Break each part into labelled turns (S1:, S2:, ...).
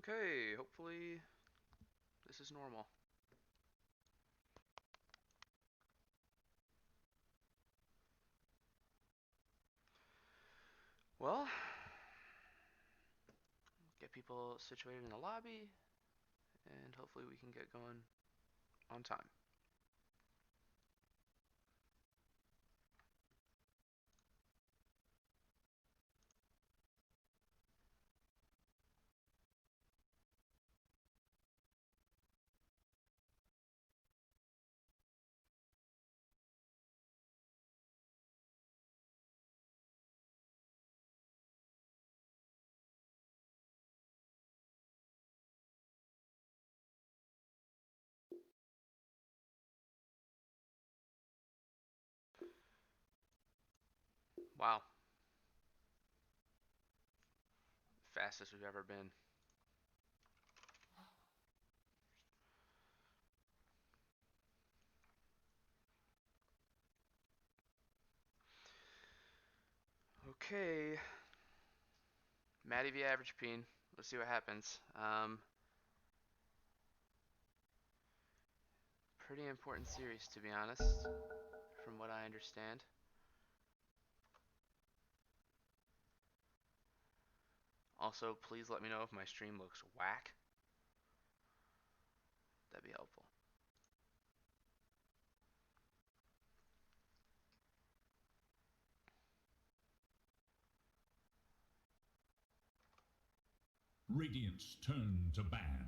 S1: Okay, hopefully this is normal. Well, get people situated in the lobby, and hopefully we can get going on time. Wow, fastest we've ever been. Okay, Matty v Avgpeen. Let's see what happens. Pretty important series, to be honest, from what I understand. Also, please let me know if my stream looks whack. That'd be helpful.
S2: Radiant's turn to ban.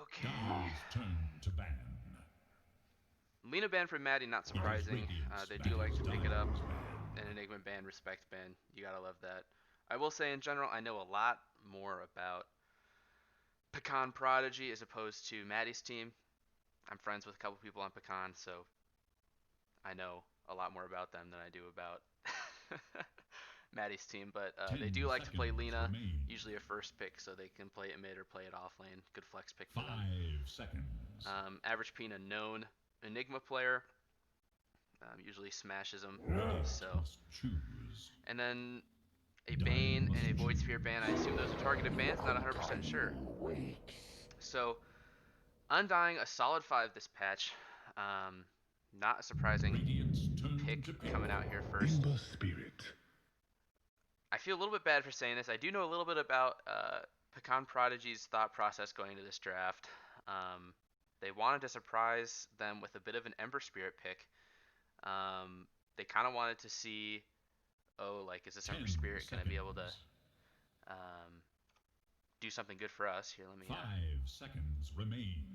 S1: Okay.
S2: Dire's turn to ban.
S1: Lena ban for Matty, not surprising. They do like to pick it up. An Enigma ban, Respect ban. You gotta love that. I will say in general, I know a lot more about Pecan Prodigy as opposed to Matty's team. I'm friends with a couple people on Pecan, so I know a lot more about them than I do about Matty's team. But they do like to play Lena, usually a first pick, so they can play it mid or play it off lane. Good flex pick for them.
S2: 5 seconds.
S1: Avgpeen, a known Enigma player, usually smashes them. So, and then a Bane and a Void Sphere ban. I assume those are targeted bans, not 100% sure. So, Undying, a solid 5 this patch. Not a surprising pick coming out here first. I feel a little bit bad for saying this. I do know a little bit about Pecan Prodigy's thought process going into this draft. They wanted to surprise them with a bit of an Ember Spirit pick. They kind of wanted to see, like, is this Ember Spirit going to be able to do something good for us? Here, let me...
S2: 5 seconds remain.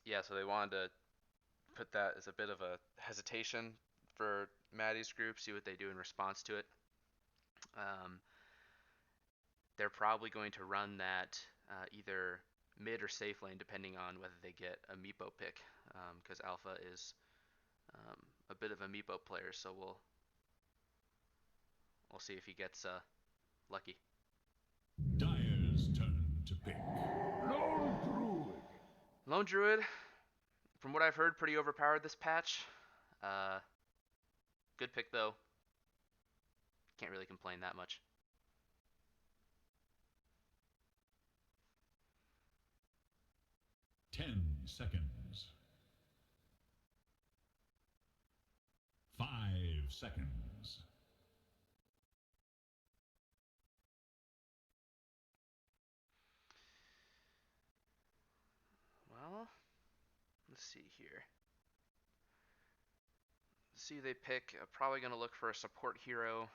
S1: Yeah, so they wanted to put that as a bit of a hesitation for Matty's group, see what they do in response to it. They're probably going to run that either mid or safe lane, depending on whether they get a Meepo pick, because Alpha is a bit of a Meepo player, so we'll see if he gets lucky.
S2: Dire's turn to pick.
S1: Lone Druid, from what I've heard, pretty overpowered this patch. Good pick though. Can't really complain that much.
S2: Ten seconds. 5 seconds.
S1: Well, let's see here. See, they pick, probably going to look for a support hero.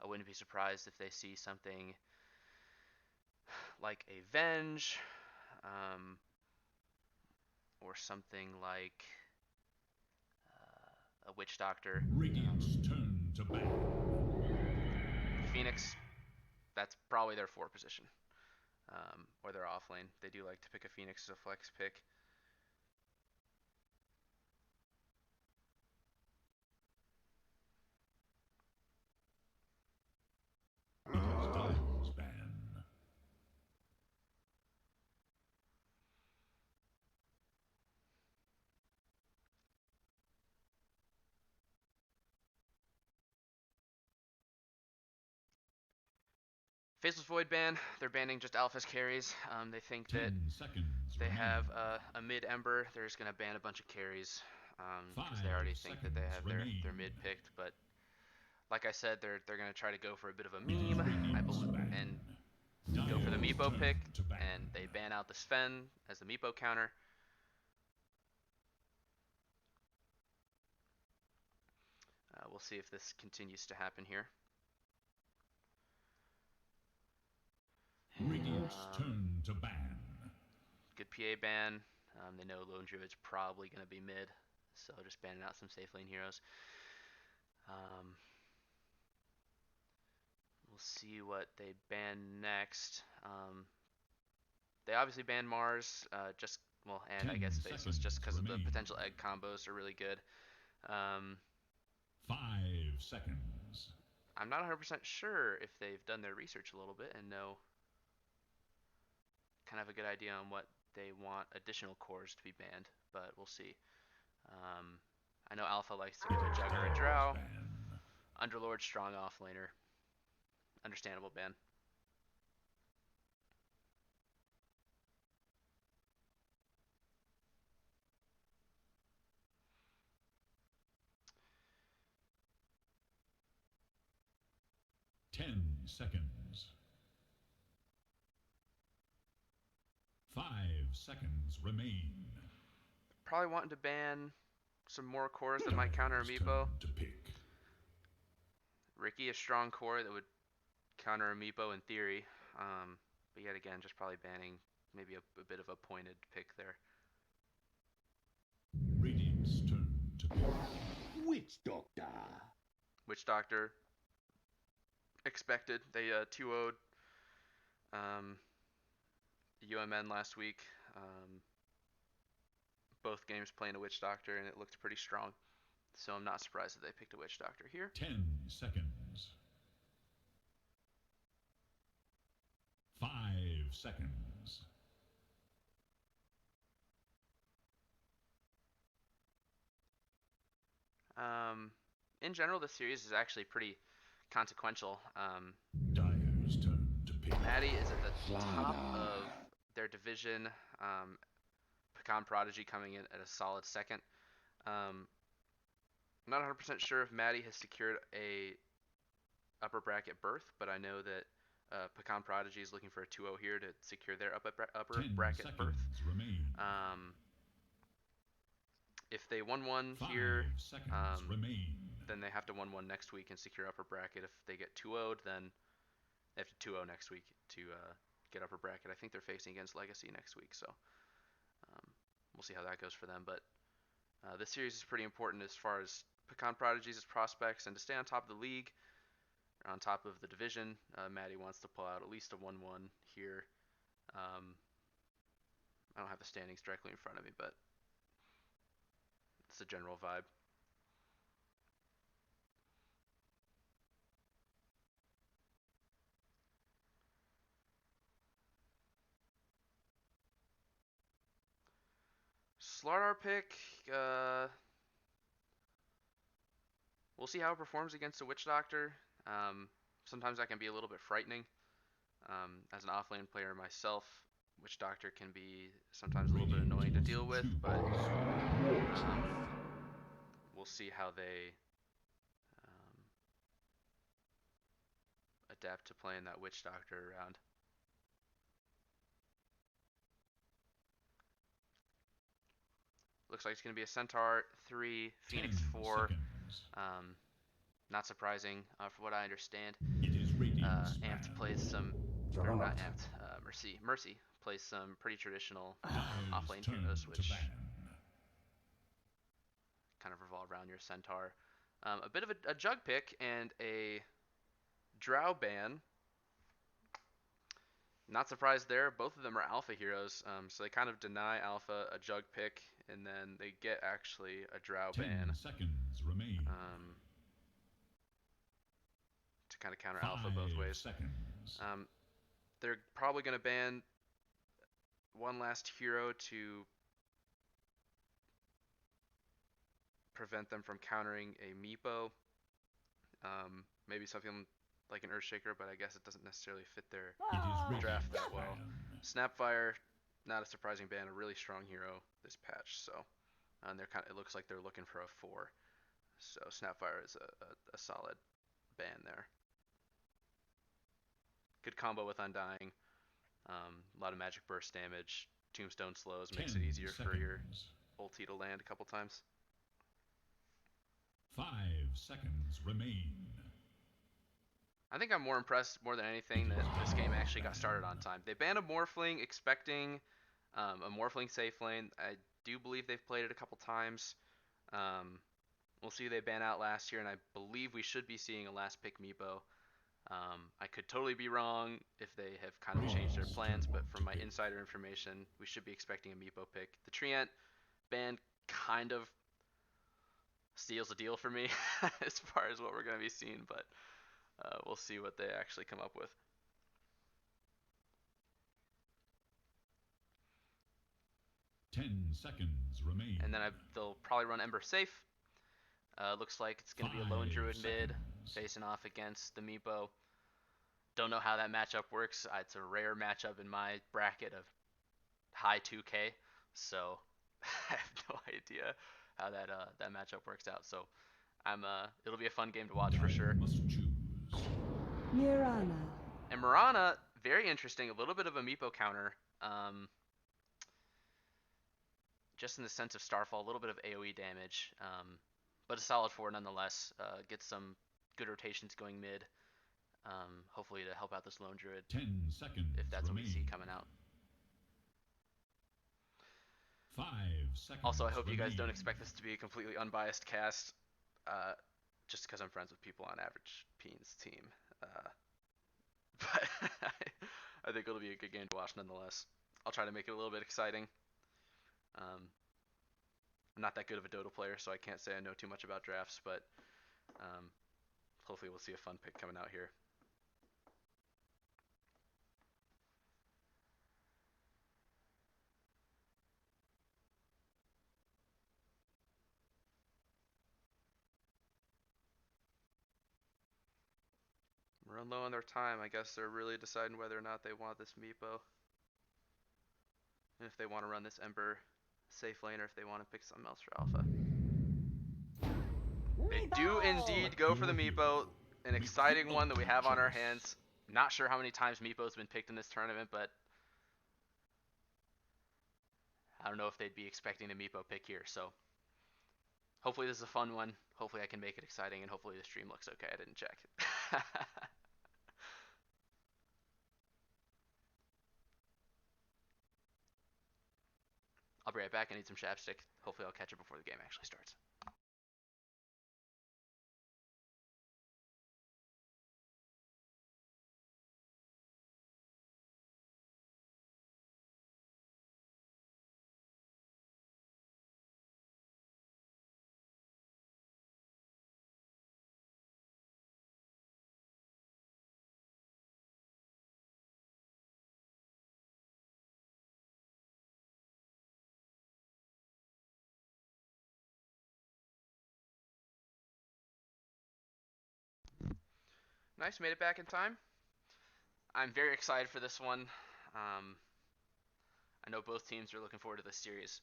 S1: I wouldn't be surprised if they see something like a Venge, or something like a Witch Doctor.
S2: Radiant's turn to ban.
S1: Phoenix, that's probably their 4 position, or their off lane. They do like to pick a Phoenix as a flex pick.
S2: Dire's ban.
S1: Faceless Void ban. They're banning just Alphas carries. They think that
S2: 10 seconds
S1: they have
S2: remain.
S1: a mid Ember. They're just gonna ban a bunch of carries because
S2: 5
S1: they already think that they
S2: seconds
S1: have
S2: remain.
S1: their mid picked. But like I said, they're gonna try to go for a bit of a
S2: It is
S1: meme. I
S2: Radiant's
S1: believe
S2: ban.
S1: and go for the
S2: Dire's
S1: Meepo
S2: turn
S1: pick,
S2: to ban.
S1: and they ban out the Sven as the Meepo counter. We'll see if this continues to happen here.
S2: Radiant's turn to ban.
S1: Good PA ban. They know Lone Druid's probably going to be mid, so just banning out some safe lane heroes. We'll see what they ban next. They obviously banned Mars, and I guess Faceless just because of the potential egg combos are really good.
S2: 5 seconds.
S1: I'm not 100% sure if they've done their research a little bit and know kind of a good idea on what they want additional cores to be banned, but we'll see. I know Alpha likes to go a Jug or a Drow. Underlord, strong offlaner. Understandable ban.
S2: Ten seconds. 5 seconds remain.
S1: Probably wanting to ban some more cores that might counter Amiibo. Ricky, a strong core that would counter Amiibo in theory. But yet again, just probably banning maybe a bit of a pointed pick there.
S2: Radiant's turn to pick.
S3: Witch Doctor.
S1: Witch Doctor. Expected. They 2-0'd UMN last week. Both games playing a Witch Doctor, and it looked pretty strong. So I'm not surprised that they picked a Witch Doctor here.
S2: 10 seconds. 5 seconds.
S1: In general, this series is actually pretty consequential.
S2: Dire's turn to pick.
S1: Matty is at the top of their division. Pecan Prodigy coming in at a solid second. I'm not 100% sure if Matty has secured a upper bracket berth, but I know that Pecan Prodigy is looking for a 2-0 here to secure their upper bracket berth.
S2: Remain.
S1: If they 1-1 here, then they have to 1-1 next week and secure upper bracket. If they get 2-0'd, then they have to 2-0 next week to get upper bracket. I think they're facing against Legacy next week, so we'll see how that goes for them. But this series is pretty important as far as Pecan Prodigy's prospects and to stay on top of the league, or on top of the division. Matty wants to pull out at least a 1-1 here. I don't have the standings directly in front of me, but it's the general vibe. Slardar pick, we'll see how it performs against a Witch Doctor. Sometimes that can be a little bit frightening. As an offlane player myself, Witch Doctor can be sometimes a little bit annoying to deal with, but we'll see how they adapt to playing that Witch Doctor around. Looks like it's going to be a Centaur 3, Phoenix 4. Not surprising for what I understand. Amped plays some, or not Amped, Mercy plays some pretty traditional offlane heroes, which kind of revolve around your Centaur. A bit of a Jug pick and a Drow ban. Not surprised there. Both of them are Alpha heroes, so they kind of deny Alpha a Jug pick, and then they get actually a Drow ban.
S2: 10 seconds remain.
S1: To kind of counter Alpha both ways. They're probably going to ban one last hero to prevent them from countering a Meepo. Maybe something like an Earthshaker, but I guess it doesn't necessarily fit their
S2: It is ready
S1: draft
S2: to
S1: that well.
S2: ban.
S1: Snapfire, not a surprising ban, a really strong hero this patch. So, and it looks like they're looking for a 4. So Snapfire is a solid ban there. Good combo with Undying. A lot of magic burst damage. Tombstone slows makes it
S2: 10
S1: easier for your
S2: seconds.
S1: ulti to land a couple times.
S2: 5 seconds remain.
S1: I think I'm more impressed more than anything that this game actually got started on time. They banned a Morphling expecting a Morphling safe lane. I do believe they've played it a couple times. We'll see who they ban out last year, and I believe we should be seeing a last pick Meepo. I could totally be wrong if they have kind of changed their plans, but from my insider information, we should be expecting a Meepo pick. The Treant ban kind of steals the deal for me as far as what we're going to be seeing, but we'll see what they actually come up with.
S2: Ten seconds remain.
S1: And then they'll probably run Ember safe. Looks like it's going to be a lone
S2: 5
S1: druid mid
S2: seconds.
S1: facing off against the Meepo. Don't know how that matchup works. It's a rare matchup in my bracket of high 2K, so I have no idea how that matchup works out. So it'll be a fun game to watch for sure.
S2: Must choose.
S4: Mirana.
S1: And Mirana, very interesting. A little bit of a Meepo counter. Just in the sense of Starfall, a little bit of AoE damage, but a solid 4 nonetheless. Get some good rotations going mid, hopefully to help out this lone druid
S2: 10 seconds
S1: if that's
S2: remain.
S1: what we see coming out.
S2: 5 seconds.
S1: Also, I hope you guys
S2: remain.
S1: don't expect this to be a completely unbiased cast, just because I'm friends with people on Avgpeen's team. But I think it'll be a good game to watch nonetheless. I'll try to make it a little bit exciting. I'm not that good of a Dota player, so I can't say I know too much about drafts, but hopefully we'll see a fun pick coming out here. We're running low on their time. I guess they're really deciding whether or not they want this Meepo. And if they want to run this Ember safe lane or if they want to pick something else for Alpha. They do indeed go for the Meepo. An exciting one that we have on our hands. Not sure how many times Meepo's been picked in this tournament, but I don't know if they'd be expecting a Meepo pick here. So hopefully this is a fun one. Hopefully I can make it exciting, and hopefully the stream looks okay. I didn't check. I'll be right back. I need some chapstick. Hopefully I'll catch it before the game actually starts. Nice, made it back in time. I'm very excited for this one. I know both teams are looking forward to this series.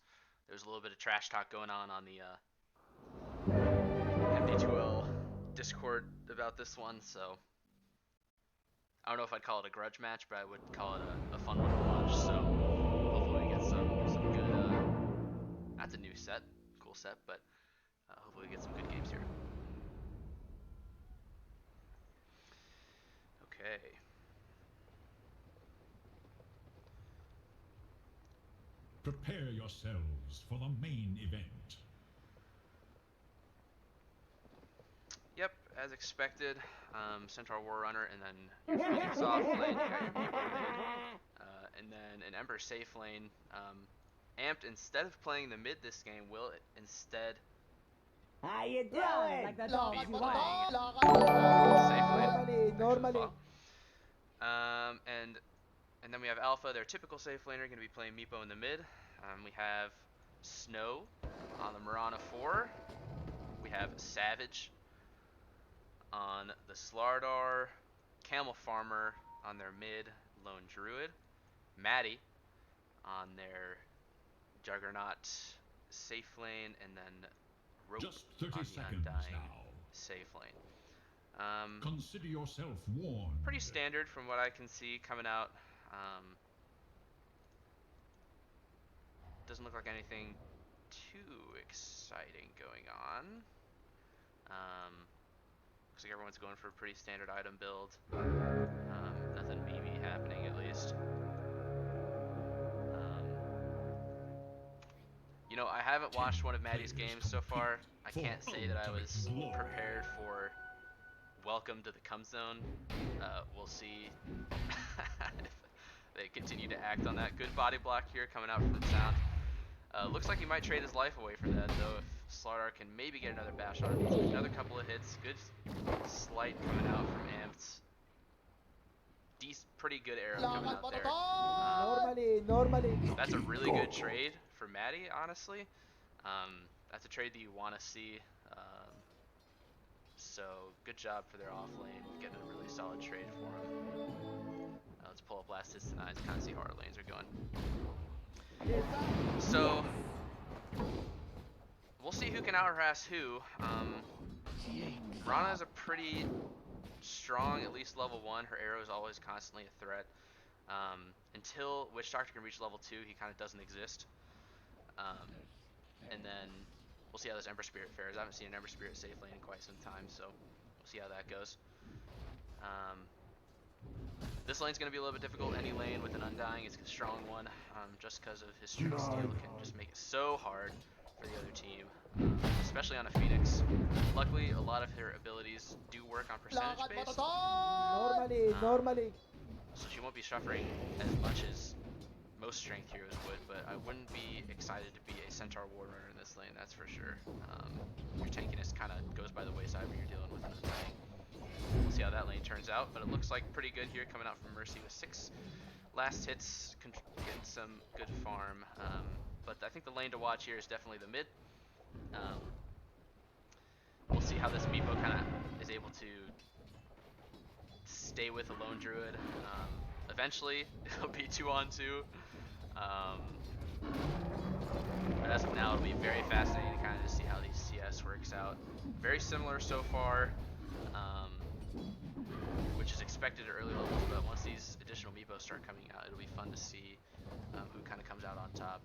S1: There's a little bit of trash talk going on the MD2L Discord about this one, so I don't know if I'd call it a grudge match, but I would call it a fun one to watch. So hopefully we get some good. That's a new set, cool set, but hopefully we get some good games here. Okay.
S2: Prepare yourselves for the main event.
S1: Yep, as expected, Centaur War Runner, and then your Freezing Soft lane, you got your Meepo mid, and then an Ember safe lane. Amped, instead of playing the mid this game, will instead
S4: How you doing? Like that
S1: be
S4: dog.
S1: playing
S4: Normally,
S1: safe lane.
S4: normally.
S1: And then we have Alpha, their typical safe laner, going to be playing Meepo in the mid. We have Snow on the Mirana 4. We have Savage on the Slardar. Camel Farmer on their mid Lone Druid, Matty on their Juggernaut safe lane, and then Rope
S2: Just 30
S1: on the
S2: seconds
S1: Undying
S2: now.
S1: safe lane.
S2: Consider yourself warned.
S1: Pretty standard from what I can see coming out. Doesn't look like anything too exciting going on. Looks like everyone's going for a pretty standard item build. Nothing BB happening at least. You know, I haven't watched one of Matty's games so far. I can't say that I was prepared for Welcome to the Come Zone. We'll see if they continue to act on that. Good body block here coming out from Sound. Looks like he might trade his life away for that, though, if Slardar can maybe get another bash on it. Another couple of hits. Good slight coming out from Amped. Pretty good arrow coming out there.
S4: Normally.
S1: That's a really good trade for Matty, honestly. That's a trade that you want to see. So good job for their off lane, getting a really solid trade for him. Let's pull up last hits tonight to kind of see how our lanes are going. So we'll see who can out harass who. Rana is a pretty strong, at least level 1. Her arrow is always constantly a threat. Until Witch Doctor can reach level 2, he kind of doesn't exist. And then we'll see how this Ember Spirit fares. I haven't seen an Ember Spirit safe lane in quite some time, so we'll see how that goes. This lane's going to be a little bit difficult. Any lane with an Undying is a strong one, just because of his Strike Steal can just make it so hard for the other team, especially on a Phoenix. Luckily, a lot of her abilities do work on percentage based.
S4: Normally.
S1: So she won't be suffering as much as most strength heroes would, but I wouldn't be excited to be a Centaur Warrunner in this lane, that's for sure. Your tankiness kind of goes by the wayside when you're dealing with an Undying. We'll see how that lane turns out, but it looks like pretty good here coming out from Mercy with 6 last hits, getting some good farm. But I think the lane to watch here is definitely the mid. We'll see how this Meepo kind of is able to stay with a Lone Druid. Eventually, it'll be 2-on-2. But as of now, it'll be very fascinating to kind of see how these CS works out. Very similar so far, which is expected at early levels, but once these additional Meepos start coming out, it'll be fun to see who kind of comes out on top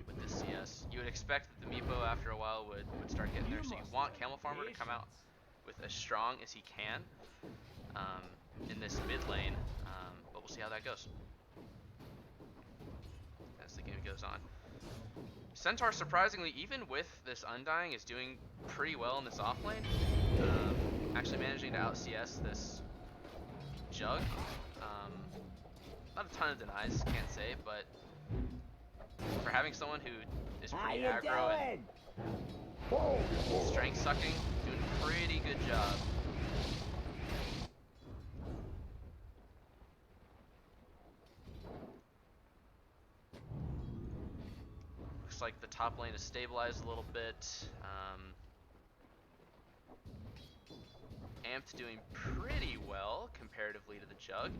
S1: with this CS. You would expect that the Meepo after a while would start getting there, so you want Camel Farmer to come out with as strong as he can in this mid lane, but we'll see how that goes as the game goes on. Centaur, surprisingly, even with this Undying, is doing pretty well in this off lane. Actually managing to out CS this Jug. Not a ton of denies, can't say, but for having someone who is pretty aggro and strength sucking, doing a pretty good job. Looks like the top lane is stabilized a little bit. Amped doing pretty well comparatively to the Jug.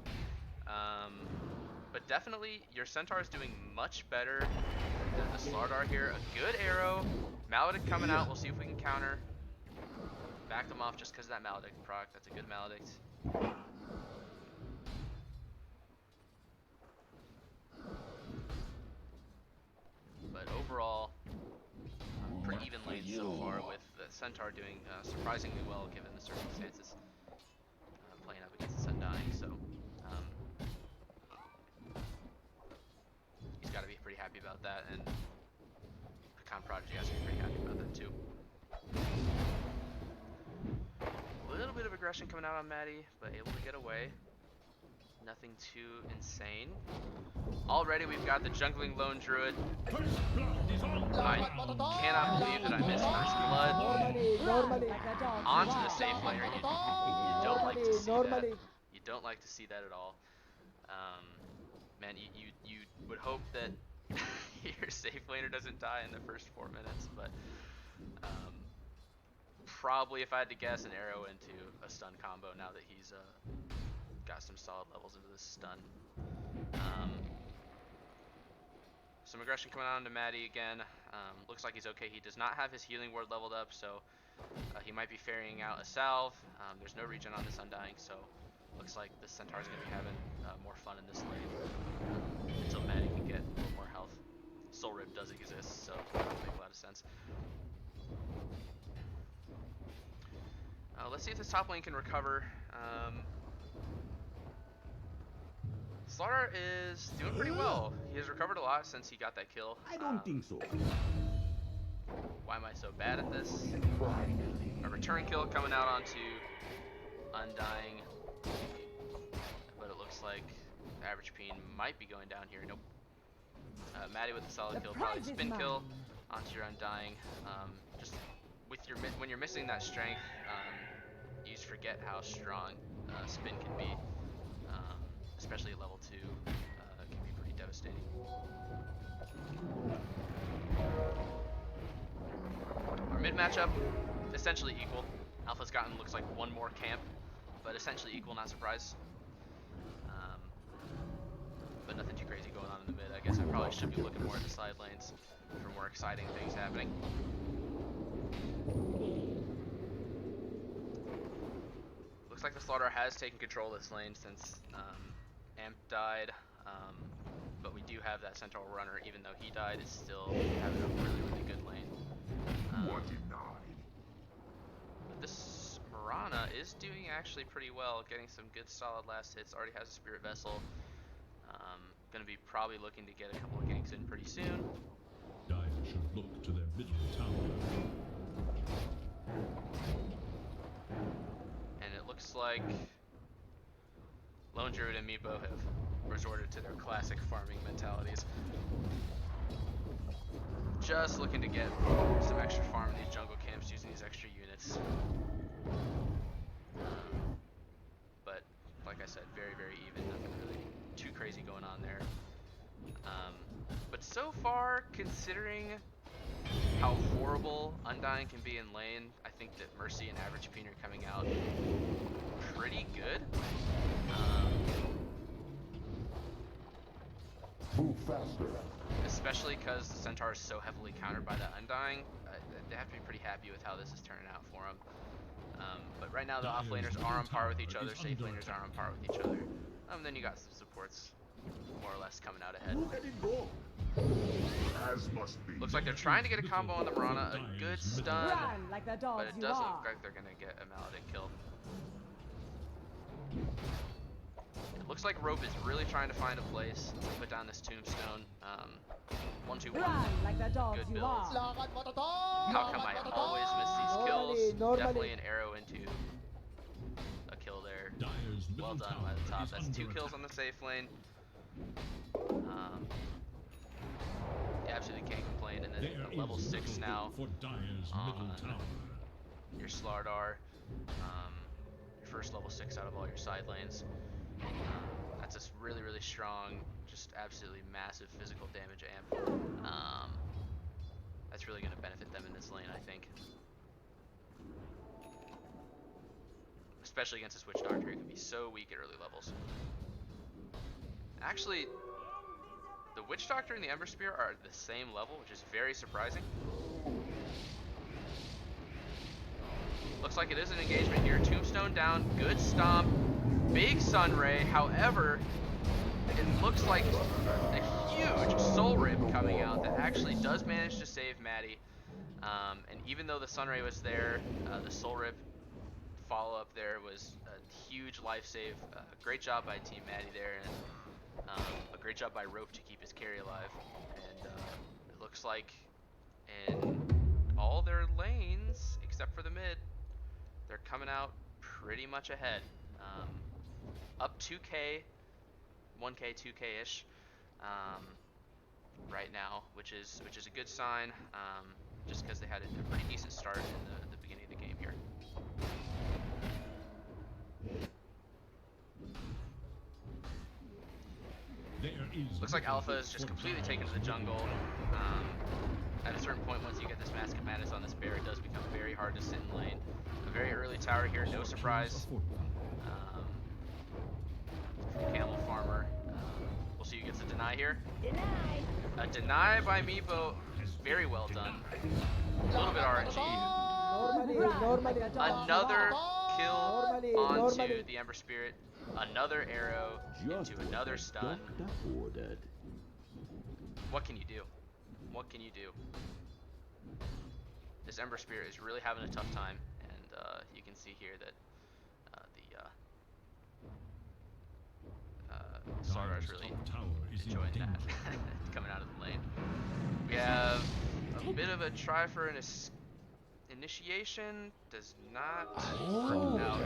S1: But definitely your Centaur is doing much better than the Slardar here. A good arrow. Maledict coming out. We'll see if we can counter. Back them off just because of that Maledict proc. That's a good Maledict. But overall, pretty even lanes so far, with the Centaur doing surprisingly well given the circumstances. Playing up against the Undying, so he's got to be pretty happy about that, and Pecan Prodigy has to be pretty happy about that too. A little bit of aggression coming out on Matty, but able to get away. Nothing too insane. Already we've got the jungling Lone Druid. I cannot believe that I missed First Blood onto the safe laner. You don't like to see that. You don't like to see that at all. Man, you would hope that your safe laner doesn't die in the first 4 minutes, but probably, if I had to guess, an arrow into a stun combo now that he's got some solid levels into this stun. Some aggression coming on to Matty again. Looks like he's okay. He does not have his healing ward leveled up, so he might be ferrying out a salve. There's no regen on this Undying, so looks like the Centaur's going to be having more fun in this lane until Matty can get a little more health. Soul Rip does exist, so that would make a lot of sense. Let's see if this top lane can recover. Slaughter is doing pretty well. He has recovered a lot since he got that kill.
S3: I don't think so.
S1: Why am I so bad at this? A return kill coming out onto Undying. But it looks like Avgpeen might be going down here. Nope. Matty with a solid kill, probably spin kill onto your Undying. Just with your when you're missing that strength, you just forget how strong spin can be. Especially at level 2, can be pretty devastating. Our mid matchup, essentially equal. Alpha's gotten, looks like, one more camp, but essentially equal, not surprised. But nothing too crazy going on in the mid. I guess I probably should be looking more at the side lanes for more exciting things happening. Looks like the Slaughter has taken control of this lane since Amp died, but we do have that Centaur runner. Even though he died, is still having a really, really good lane. But this Mirana is doing actually pretty well, getting some good solid last hits. Already has a Spirit Vessel. Going to be probably looking to get a couple of ganks in pretty soon.
S2: Dire should look to their middle tower.
S1: And it looks like Lone Druid and Meepo have resorted to their classic farming mentalities. Just looking to get some extra farm in these jungle camps using these extra units. But like I said, very, very even. Nothing really too crazy going on there. But so far, considering how horrible Undying can be in lane, I think that Mercy and Avgpeen are coming out pretty good.
S3: Move faster.
S1: Especially because the Centaur is so heavily countered by that Undying. They have to be pretty happy with how this is turning out for them. But right now the off laners are on par with each other, safe laners are on par with each other. Then you got some supports more or less coming out ahead.
S3: Look at it go. As must be.
S1: Looks like they're trying to get a combo on the Mirana, a good stun,
S5: Run like the dogs
S1: but it
S5: you
S1: doesn't
S5: are.
S1: look like they're going to get a Maladin kill. It looks like Rope is really trying to find a place to put down this tombstone. 1-2-1.
S5: Run like the dogs
S1: Good
S5: you
S1: builds.
S5: are.
S1: How come I always miss these kills? Definitely an arrow into a kill there.
S2: Dire's
S1: Well
S2: middle
S1: done
S2: tower
S1: by the top.
S2: is
S1: That's
S2: under
S1: 2 kills on
S2: attack.
S1: the safe lane. You absolutely can't complain. And then
S2: There
S1: at level
S2: is
S1: 6
S2: little
S1: now
S2: for Dire's middle
S1: on
S2: tower.
S1: your Slardar. Your first level 6 out of all your side lanes. That's a really, really strong, just absolutely massive physical damage amp. That's really going to benefit them in this lane, I think. Especially against this Witch Doctor, who can be so weak at early levels. Actually, the Witch Doctor and the Ember Spear are at the same level, which is very surprising. Looks like it is an engagement here. Tombstone down, good stomp, big Sun Ray. However, it looks like a huge Soul Rip coming out that actually does manage to save Matty. And even though the Sun Ray was there, the Soul Rip follow-up there was a huge life save. Great job by Team Matty there, and a great job by Rope to keep his carry alive. And it looks like in all their lanes, except for the mid, they're coming out pretty much ahead. Up 2k, 1k, 2k-ish right now, which is a good sign, just because they had a pretty decent start in the beginning of the game here.
S2: There
S1: Looks like Alpha is just completely taken to the jungle. At a certain point, once you get this Mask of Madness on this bear, it does become very hard to sit in lane. A very early tower here, no surprise. Camel Farmer. We'll see who gets a deny here. A deny by Meepo. Very well done. A little bit RNG.
S4: Normally.
S1: Another kill onto
S4: Normally.
S1: the Ember Spirit. Another arrow into another stun. What can you do? What can you do? This Ember Spirit is really having a tough time, and you can see here that the Slardar is really enjoying that coming out of the lane. We have a bit of a try for an initiation. Does not work out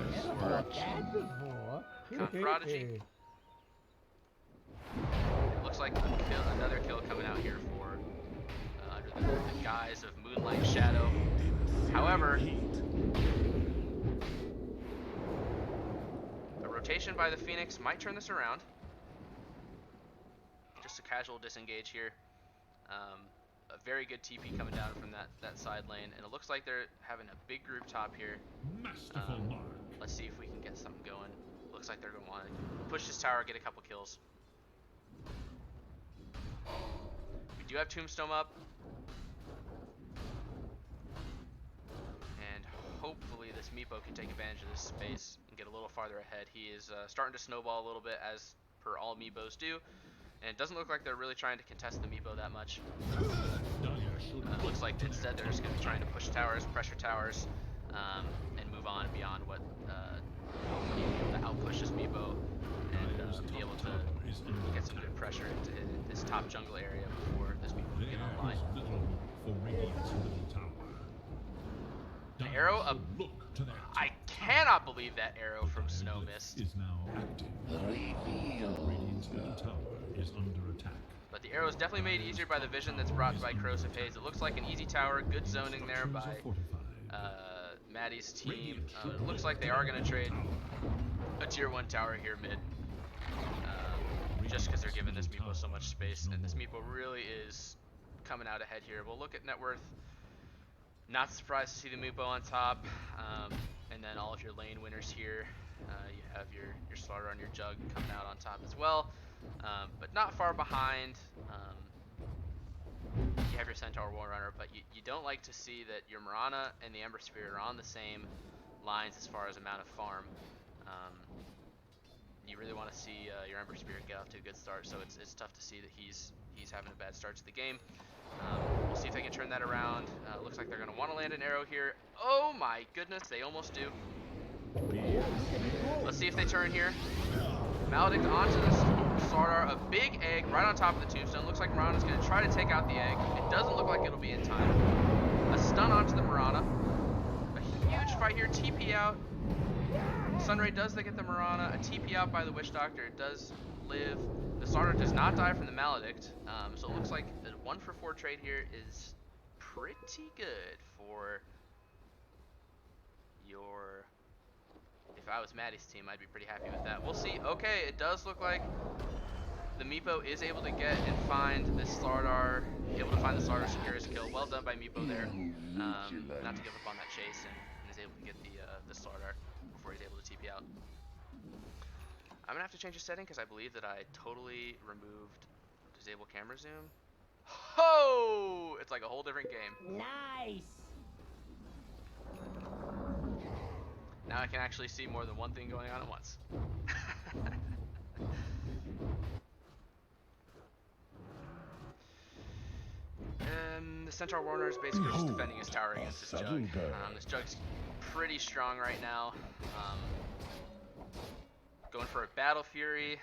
S1: for Prodigy. It looks like another kill coming out here for under the guise of Moonlight Shadow. However, a rotation by the Phoenix might turn this around. Just a casual disengage here. A very good TP coming down from that side lane, and it looks like they're having a big group top here. Let's see if we can get something going. Looks like they're going to want to push this tower, get a couple kills. We do have Tombstone up. And hopefully this Meepo can take advantage of this space and get a little farther ahead. He is starting to snowball a little bit, as per all Meepos do. And it doesn't look like they're really trying to contest the Meepo that much. Looks like instead they're just going to be trying to push towers, pressure towers, and move on beyond what hopefully be able to outpush this Meepo and be able to get some good pressure into this top jungle area before this Meepo can get online. The arrow up. I cannot believe that arrow from Snow missed. But the arrow is definitely made easier by the vision that's brought by Corrosive Haze. It looks like an easy tower, good zoning there by Matty's team. It looks like they are going to trade a tier 1 tower here mid. Just because they're giving this Meepo so much space, and this Meepo really is coming out ahead here. We'll look at net worth. Not surprised to see the Meepo on top, and then all of your lane winners here. You have your Slardar and your Jug coming out on top as well, but not far behind. You have your Centaur Warrunner, but you don't like to see that your Mirana and the Ember Spirit are on the same lines as far as amount of farm. You really want to see your Ember Spirit get off to a good start, so it's tough to see that he's having a bad start to the game. We'll see if they can turn that around. Looks like they're going to want to land an arrow here. Oh my goodness, they almost do. Let's see if they turn here. Maledict onto this Slardar, a big egg right on top of the tombstone. Looks like Mirana's going to try to take out the egg. It doesn't look like it'll be in time. A stun onto the Mirana. A huge fight here, TP out. Sunray does get the Mirana, a TP out by the Witch Doctor. It does live. The Slardar does not die from the Maledict, so it looks like a 1-for-4 trade here is pretty good for your... If I was Matty's team, I'd be pretty happy with that. We'll see. Okay, it does look like the Meepo is able to get and find this Slardar, able to find the Slardar, secure his kill. Well done by Meepo there. Not to give up on that chase, and is able to get the Slardar before he's able to TP out. I'm gonna have to change a setting because I believe that I totally removed disable camera zoom. Ho! It's like a whole different game.
S5: Nice.
S1: Now I can actually see more than one thing going on at once. The Centaur Warner is basically just defending his tower against this Jug. This Jug's pretty strong right now. Going for a Battle Fury.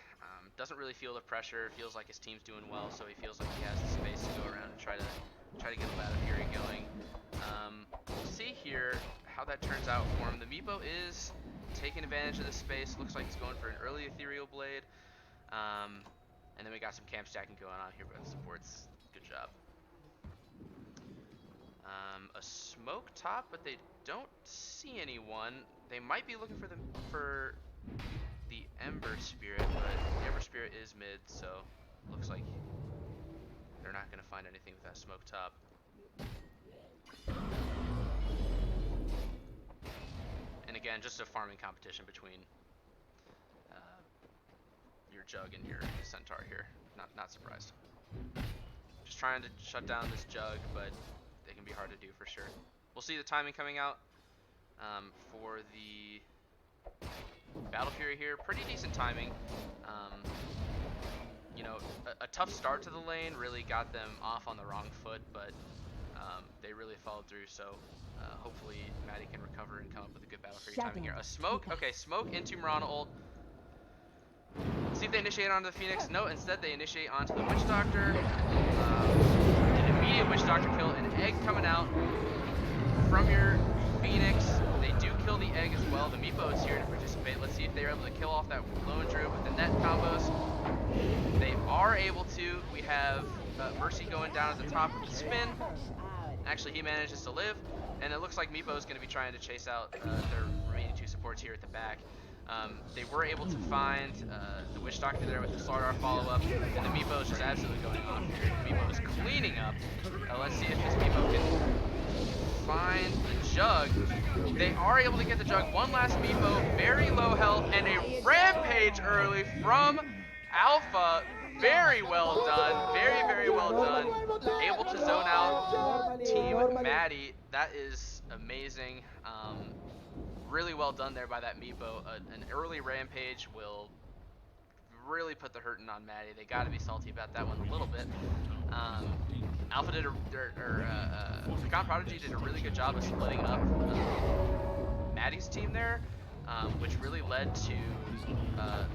S1: Doesn't really feel the pressure. Feels like his team's doing well, so he feels like he has the space to go around and try to get a Battle Fury going. We'll see here how that turns out for him. The Meepo is taking advantage of this space. Looks like he's going for an early Ethereal Blade. And then we got some camp stacking going on here by the supports. Good job. A smoke top, but they don't see anyone. They might be looking for the Ember Spirit, but the Ember Spirit is mid, so looks like they're not going to find anything with that smoke top. And again, just a farming competition between your Jug and your Centaur here. Not surprised. Just trying to shut down this Jug, but they can be hard to do for sure. We'll see the timing coming out for the Battle Fury here. Pretty decent timing. You know, a tough start to the lane really got them off on the wrong foot, but they really followed through. So hopefully Matty can recover and come up with a good Battle Fury timing here. A smoke, okay, smoke into Mirana ult. See if they initiate onto the Phoenix. No, instead they initiate onto the Witch Doctor. An immediate Witch Doctor kill. An egg coming out from your Phoenix. They do kill the egg as well. The Meepo is here to participate. Let's see if they're able to kill off that Lone Druid with the net combos. They are able to. We have Mercy going down at the top of the spin. Actually, he manages to live. And it looks like Meepo is going to be trying to chase out their remaining two supports here at the back. They were able to find the Witch Doctor there with the Slardar follow-up, and the Meepo is just absolutely going off here. The Meepo is cleaning up. Let's see if this Meepo can find the Jug. They are able to get the Jug. One last Meepo, very low health, and a Rampage early from Alpha. Very well done. Very, very well done. Able to zone out Team Matty. That is amazing. Really well done there by that Meepo. An early Rampage will really put the hurting on Matty. They got to be salty about that one a little bit. Alpha did Pecon Prodigy did a really good job of splitting up Matty's team there, which really led to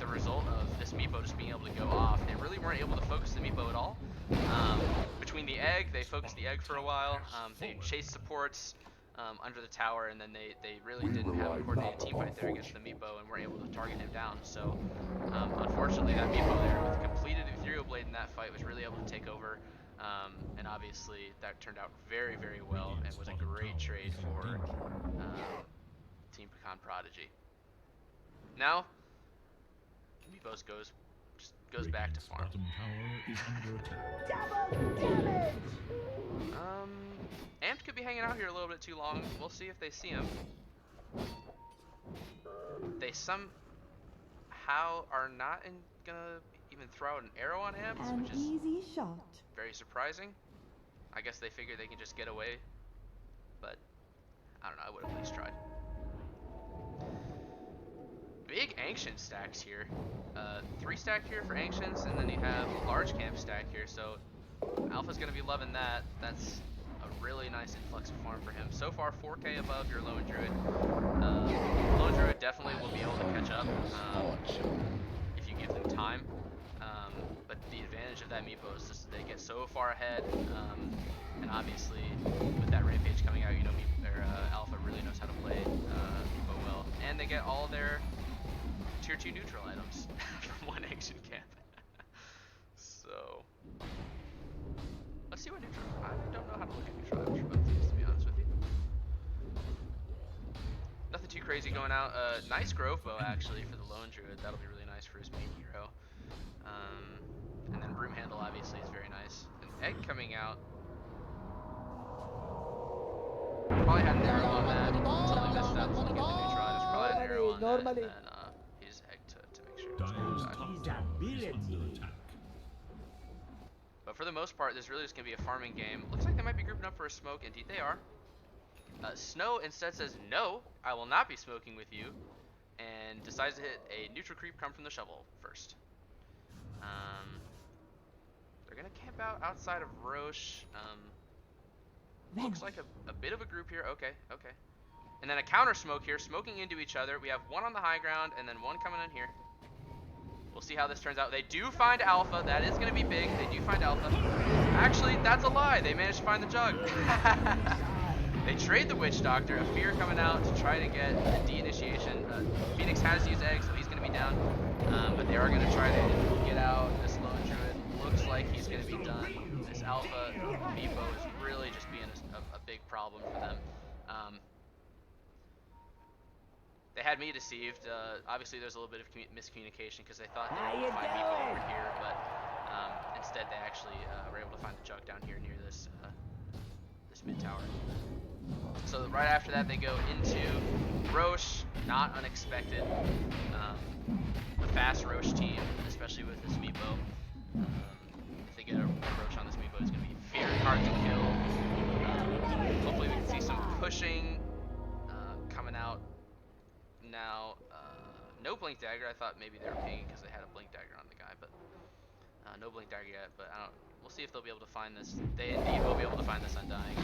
S1: the result of this Meepo just being able to go off. They really weren't able to focus the Meepo at all. Between the egg, they focused the egg for a while. They chased supports under the tower, and then they really didn't have a coordinated team fight there against the Meepo and weren't able to target him down. So unfortunately that Meepo there with completed Ethereal Blade in that fight was really able to take over, and obviously that turned out very, very well and was a great trade for Team Pecon Prodigy. Now Meepos goes back to farm. Amped could be hanging out here a little bit too long. We'll see if they see him. They somehow are not gonna even throw out an arrow on Amped, which is
S5: easy shot.
S1: very surprising. I guess they figure they can just get away, but I don't know, I would have at least tried. Big Ancient stacks here. 3 stack here for Ancients, and then you have a large camp stack here, so Alpha's gonna be loving that. That's a really nice influx of farm for him. So far, 4K above your Lone Druid. Lone Druid definitely will be able to catch up if you give them time. But the advantage of that Meepo is just they get so far ahead, and obviously with that Rampage coming out, you know, Alpha really knows how to play Meepo well, and they get all their tier 2 neutral items from one ancient camp. So let's see what neutral. I don't know how to look at neutral items for both teams, to be honest with you. Nothing too crazy going out. Nice Grove Bow actually for the Lone Druid. That'll be really nice for his main hero. And then Broom Handle obviously is very nice. An egg coming out. Probably had an arrow on that. Totally missed that. Looking at the neutral items. Probably had an arrow on that. And then his egg to make sure it was gonna die. But for the most part, this really is going to be a farming game. Looks like they might be grouping up for a smoke. Indeed they are. Snow instead says, no, I will not be smoking with you. And decides to hit a neutral creep come from the shovel first. They're going to camp out outside of Roche. Looks like a bit of a group here. Okay. And then a counter smoke here, smoking into each other. We have one on the high ground and then one coming in here. We'll see how this turns out. They do find Alpha. That is going to be big. They do find Alpha. Actually, that's a lie. They managed to find the Jug. They trade the Witch Doctor. A Fear coming out to try to get a de-initiation. Phoenix has used eggs, so he's going to be down. But they are going to try to get out. This Lone Druid looks like he's going to be done. This Alpha Meepo is really just being a big problem for them. They had me deceived. Obviously, there's a little bit of miscommunication because they thought they were going to find Meepo over here, but instead they actually were able to find the jug down here near this this mid tower. So right after that they go into Roche, not unexpected. A fast Roche team, especially with this Meepo. If they get a Roche on this Meepo, it's going to be very hard to kill. Hopefully we can see some pushing coming out now. No Blink Dagger. I thought maybe they were pinging because they had a Blink Dagger on the guy, but no Blink Dagger yet. But I don't. We'll see if they'll be able to find this. They indeed will be able to find this Undying.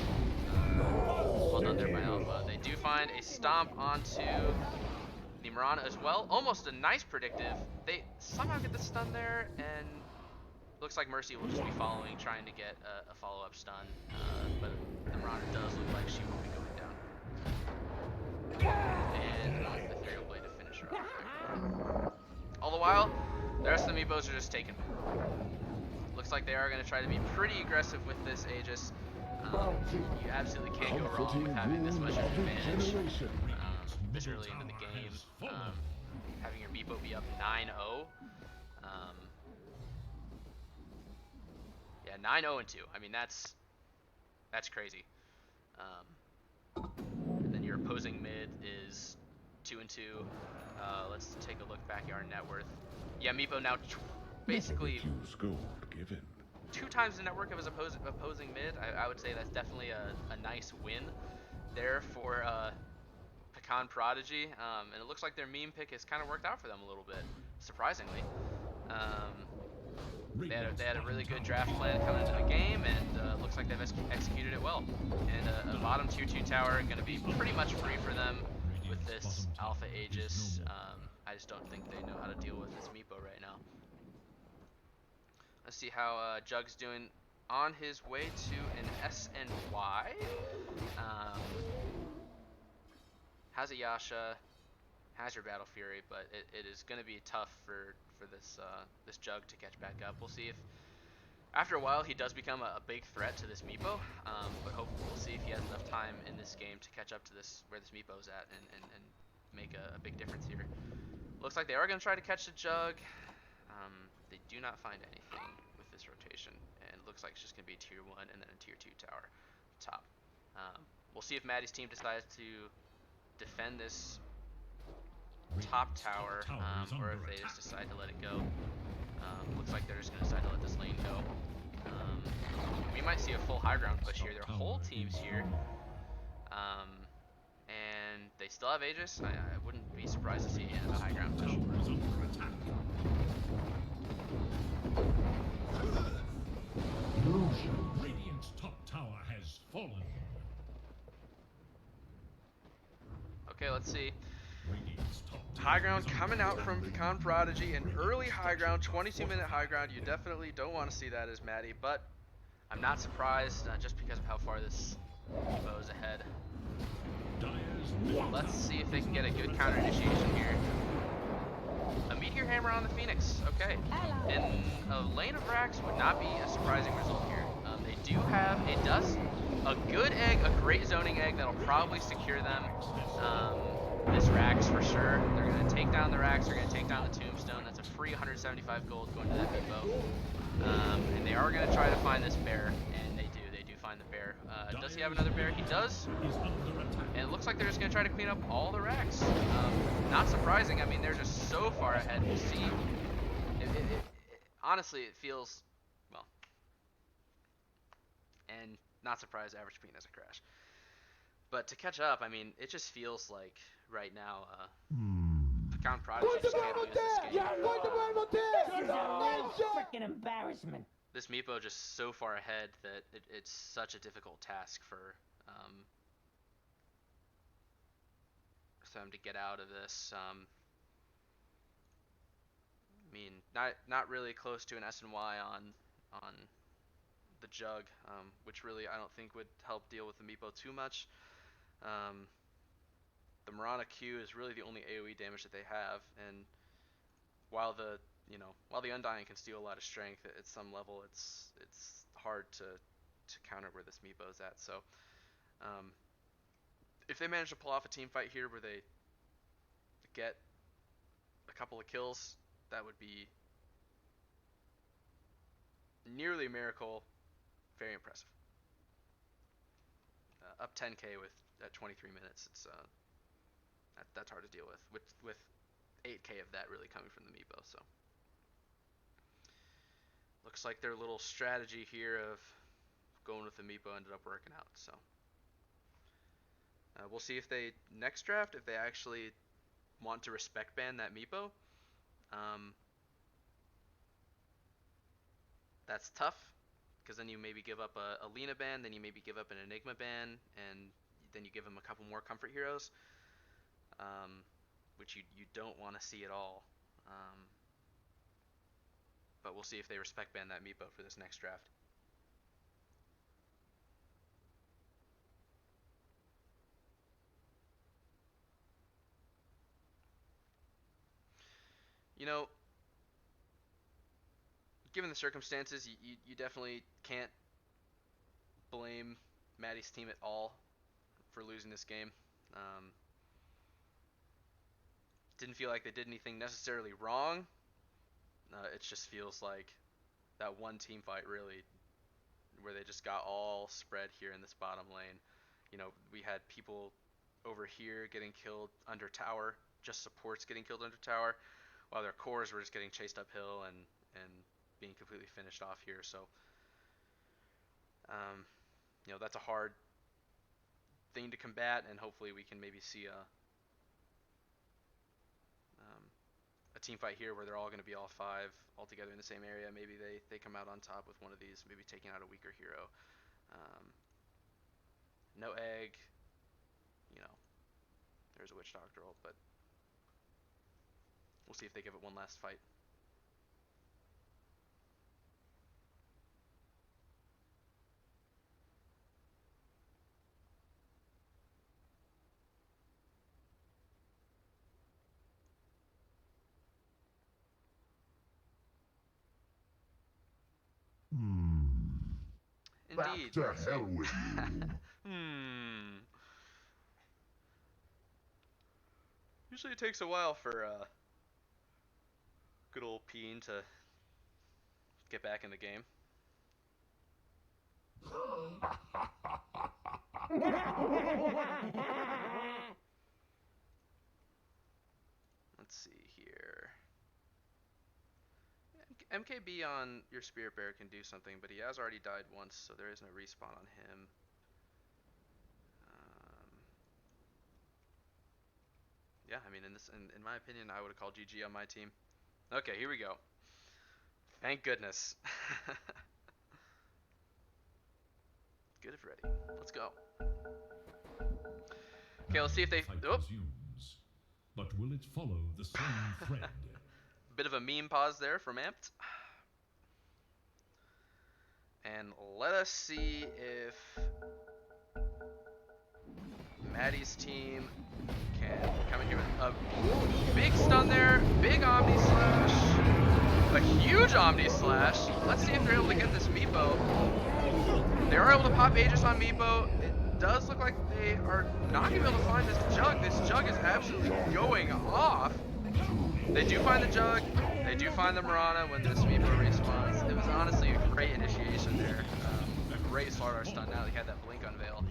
S1: Well done there by Alpha. They do find a stomp onto the Mirana as well. Almost a nice predictive. They somehow get the stun there, and looks like Mercy will just be following, trying to get a follow-up stun. But the Mirana does look like she will be going down. And the Ethereal Blade to finish her off there. All the while, the rest of the Meepos are just taking mid. Looks like they are going to try to be pretty aggressive with this Aegis. You absolutely can't go wrong with having this much of an advantage this early into the game. Having your Meepo be up 9-0. Yeah, 9-0 and 2. I mean, that's crazy. And then your opposing mid is 2 and 2. Let's take a look back at our net worth. Yeah, Meepo now basically 2 times the network of his opposing mid. I would say that's definitely a nice win there for Pecan Prodigy. And it looks like their meme pick has kind of worked out for them a little bit, surprisingly. They had a really good draft plan coming into the game, and looks like they've executed it well. And a bottom tier 2 tower going to be pretty much free for them with this Alpha Aegis. I just don't think they know how to deal with this Meepo right now. Let's see how Jug's doing on his way to an SNY. Has a Yasha, has your Battle Fury, but it is going to be tough for this Jug to catch back up. We'll see if after a while he does become a big threat to this Meepo, but hopefully we'll see if he has enough time in this game to catch up to where this Meepo's at and make a big difference here. Looks like they are going to try to catch the Jug. They do not find anything with this rotation, and it looks like it's just going to be a tier 1 and then a tier 2 tower top. We'll see if Matty's team decides to defend this top tower, or if they just decide to let it go. Looks like they're just going to decide to let this lane go. We might see a full high ground push here. Their whole team's here. And they still have Aegis. I wouldn't be surprised to see a high ground push.
S2: Radiant's top tower has fallen.
S1: Okay, let's see.
S2: Radiant's top
S1: High ground coming out from Pecan Prodigy, an early high ground, 22-minute high ground. You definitely don't want to see that as Matty, but I'm not surprised just because of how far this Meepo is ahead. Let's see if they can get a good counter initiation here. A Meteor Hammer on the Phoenix. Okay. And a lane of racks would not be a surprising result here. They do have a dust, a good egg, a great zoning egg that'll probably secure them. This racks for sure. They're going to take down the racks. They're going to take down the tombstone. That's a free 175 gold going to that Meepo. And they are going to try to find this bear, and they do. They do find the bear. Does he have another bear? He does. And it looks like they're just going to try to clean up all the racks. Not surprising. I mean, they're just so far ahead. We'll see. Honestly, it feels, well, and not surprised Avgpeen has a crash. But to catch up, I mean, it just feels like right now, Pecan Prodigy just can't lose this game.
S5: This is a real freaking embarrassment.
S1: This Meepo just so far ahead that it's such a difficult task for them to get out of this. I mean, not really close to an SNY on the Jug, which really I don't think would help deal with the Meepo too much. The Mirana Q is really the only AoE damage that they have, and while the Undying can steal a lot of strength, at some level it's hard to counter where this Meepo is at. So if they manage to pull off a team fight here where they get a couple of kills, that would be nearly a miracle. Very impressive. Up 10k at 23 minutes. It's that's hard to deal with 8k of that really coming from the Meepo. So looks like their little strategy here of going with the Meepo ended up working out. So we'll see if they next draft if they actually want to respect ban that Meepo. That's tough because then you maybe give up a Lena ban, then you maybe give up an Enigma ban, and then you give them a couple more comfort heroes, which you don't want to see at all. But we'll see if they respect ban that Meepo for this next draft. You know, given the circumstances, you definitely can't blame Matty's team at all for losing this game. Didn't feel like they did anything necessarily wrong. It just feels like that one team fight really, where they just got all spread here in this bottom lane. You know, we had people over here getting killed under tower, just supports getting killed under tower, while their cores were just getting chased uphill and being completely finished off here. So, you know, that's a hard thing to combat, and hopefully we can maybe see a team fight here where they're all going to be all 5 all together in the same area. Maybe they come out on top with one of these, maybe taking out a weaker hero. No egg, you know, there's a witch doctor ult, but we'll see if they give it one last fight. Indeed.
S3: Back to hell with you.
S1: Usually it takes a while for good old Peen to get back in the game. Let's see here. MKB on your Spirit Bear can do something, but he has already died once, so there is no respawn on him. Yeah, I mean, in my opinion, I would have called GG on my team. Okay, here we go. Thank goodness. Good if ready. Let's go. Okay, let's see if they. Oh.
S2: Resumes, but will it follow the same thread?
S1: Bit of a meme pause there from Amped. And let us see if Matty's team can come in here with a big stun there, big Omni Slash, a huge Omni Slash. Let's see if they're able to get this Meepo. They are able to pop Aegis on Meepo. It does look like they are not going to be able to find this Jug. This Jug is absolutely going off. They do find the Jug. They do find the Mirana when this Meepo respawns. It was honestly a great initiation there. A great Slardar stun now that he had that blink unveil.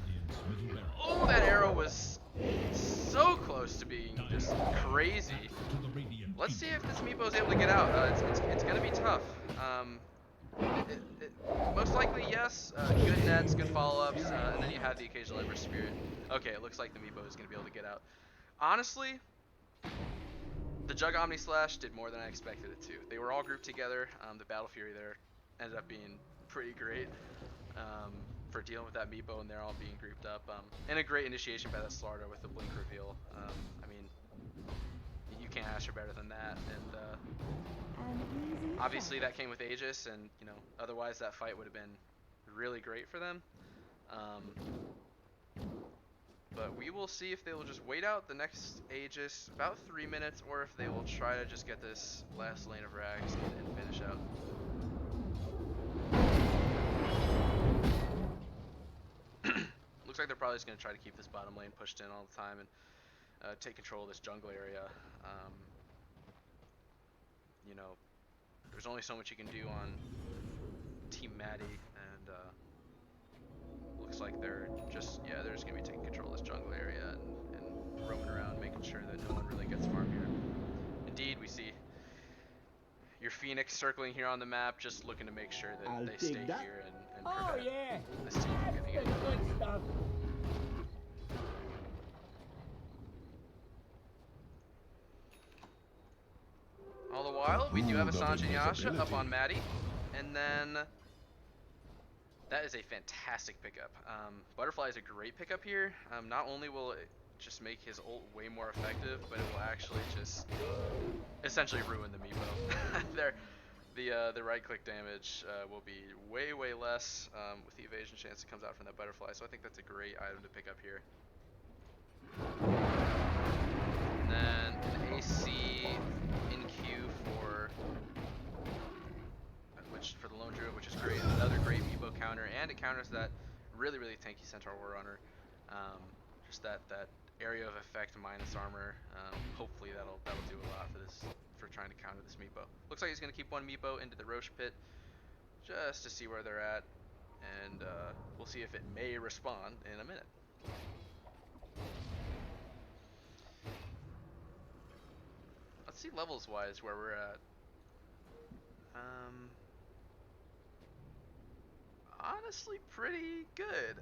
S1: Oh, that arrow was so close to being just crazy. Let's see if this Meepo is able to get out. It's going to be tough. Most likely, yes. Good nets, good follow-ups, and then you have the occasional Ember Spirit. Okay, it looks like the Meepo is going to be able to get out. Honestly, the Jug Omni Slash did more than I expected it to. They were all grouped together. The Battle Fury there ended up being pretty great for dealing with that Meepo, and they're all being grouped up. And a great initiation by that Slardar with the blink reveal. I mean, you can't ask for better than that. And obviously that came with Aegis, and you know, otherwise that fight would have been really great for them. But we will see if they will just wait out the next Aegis, about 3 minutes, or if they will try to just get this last lane of rags and finish out. Looks like they're probably just going to try to keep this bottom lane pushed in all the time and take control of this jungle area. You know, there's only so much you can do on Team Matty, and looks like they're just gonna be taking control of this jungle area and roaming around, making sure that no one really gets farmed here. Indeed, we see your Phoenix circling here on the map, just looking to make sure that they stay here and
S5: Oh
S1: prevent
S5: yeah,
S1: this team from
S5: that's
S1: getting
S5: the
S1: it.
S5: good stuff.
S1: All the while, we do have a
S3: Ooh,
S1: Sanj and Yasha up
S3: invisibility.
S1: on Matty, and then that is a fantastic pickup. Butterfly is a great pickup here. Not only will it just make his ult way more effective, but it will actually just essentially ruin the Meepo. The right click damage will be way less with the evasion chance that comes out from that butterfly, so I think that's a great item to pick up here. And then an AC in queue for the lone druid, which is great. Another great Meepo counter, and it counters that really tanky Centaur War Runner. Just that area of effect minus armor. Hopefully that'll do a lot for trying to counter this Meepo. Looks like he's gonna keep one Meepo into the Roche pit just to see where they're at, and we'll see if it may respond in a minute. Let's see levels wise where we're at. Honestly pretty good.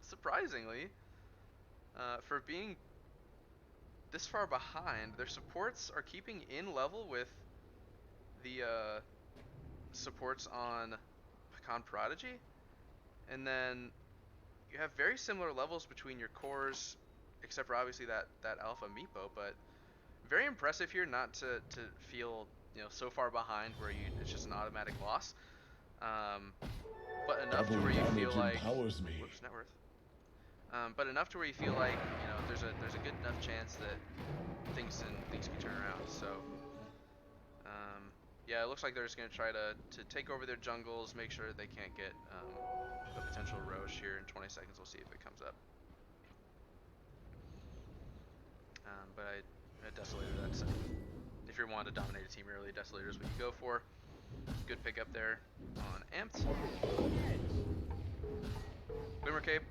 S1: Surprisingly, for being this far behind, their supports are keeping in level with the supports on Pecan Prodigy, and then you have very similar levels between your cores, except for obviously that Alpha Meepo, but very impressive here not to feel so far behind where it's just an automatic loss. But enough to where you feel like
S3: Empowers me.
S1: whoops, net worth. But enough to where you feel like there's a good enough chance that things can turn around. So yeah, it looks like they're just gonna try to take over their jungles, make sure they can't get a potential Roche here in 20 seconds. We'll see if it comes up. But I Desolator, that's if you're wanting to dominate a team early, Desolator is what you go for. Good pickup there on Amped. Glimmer Cape.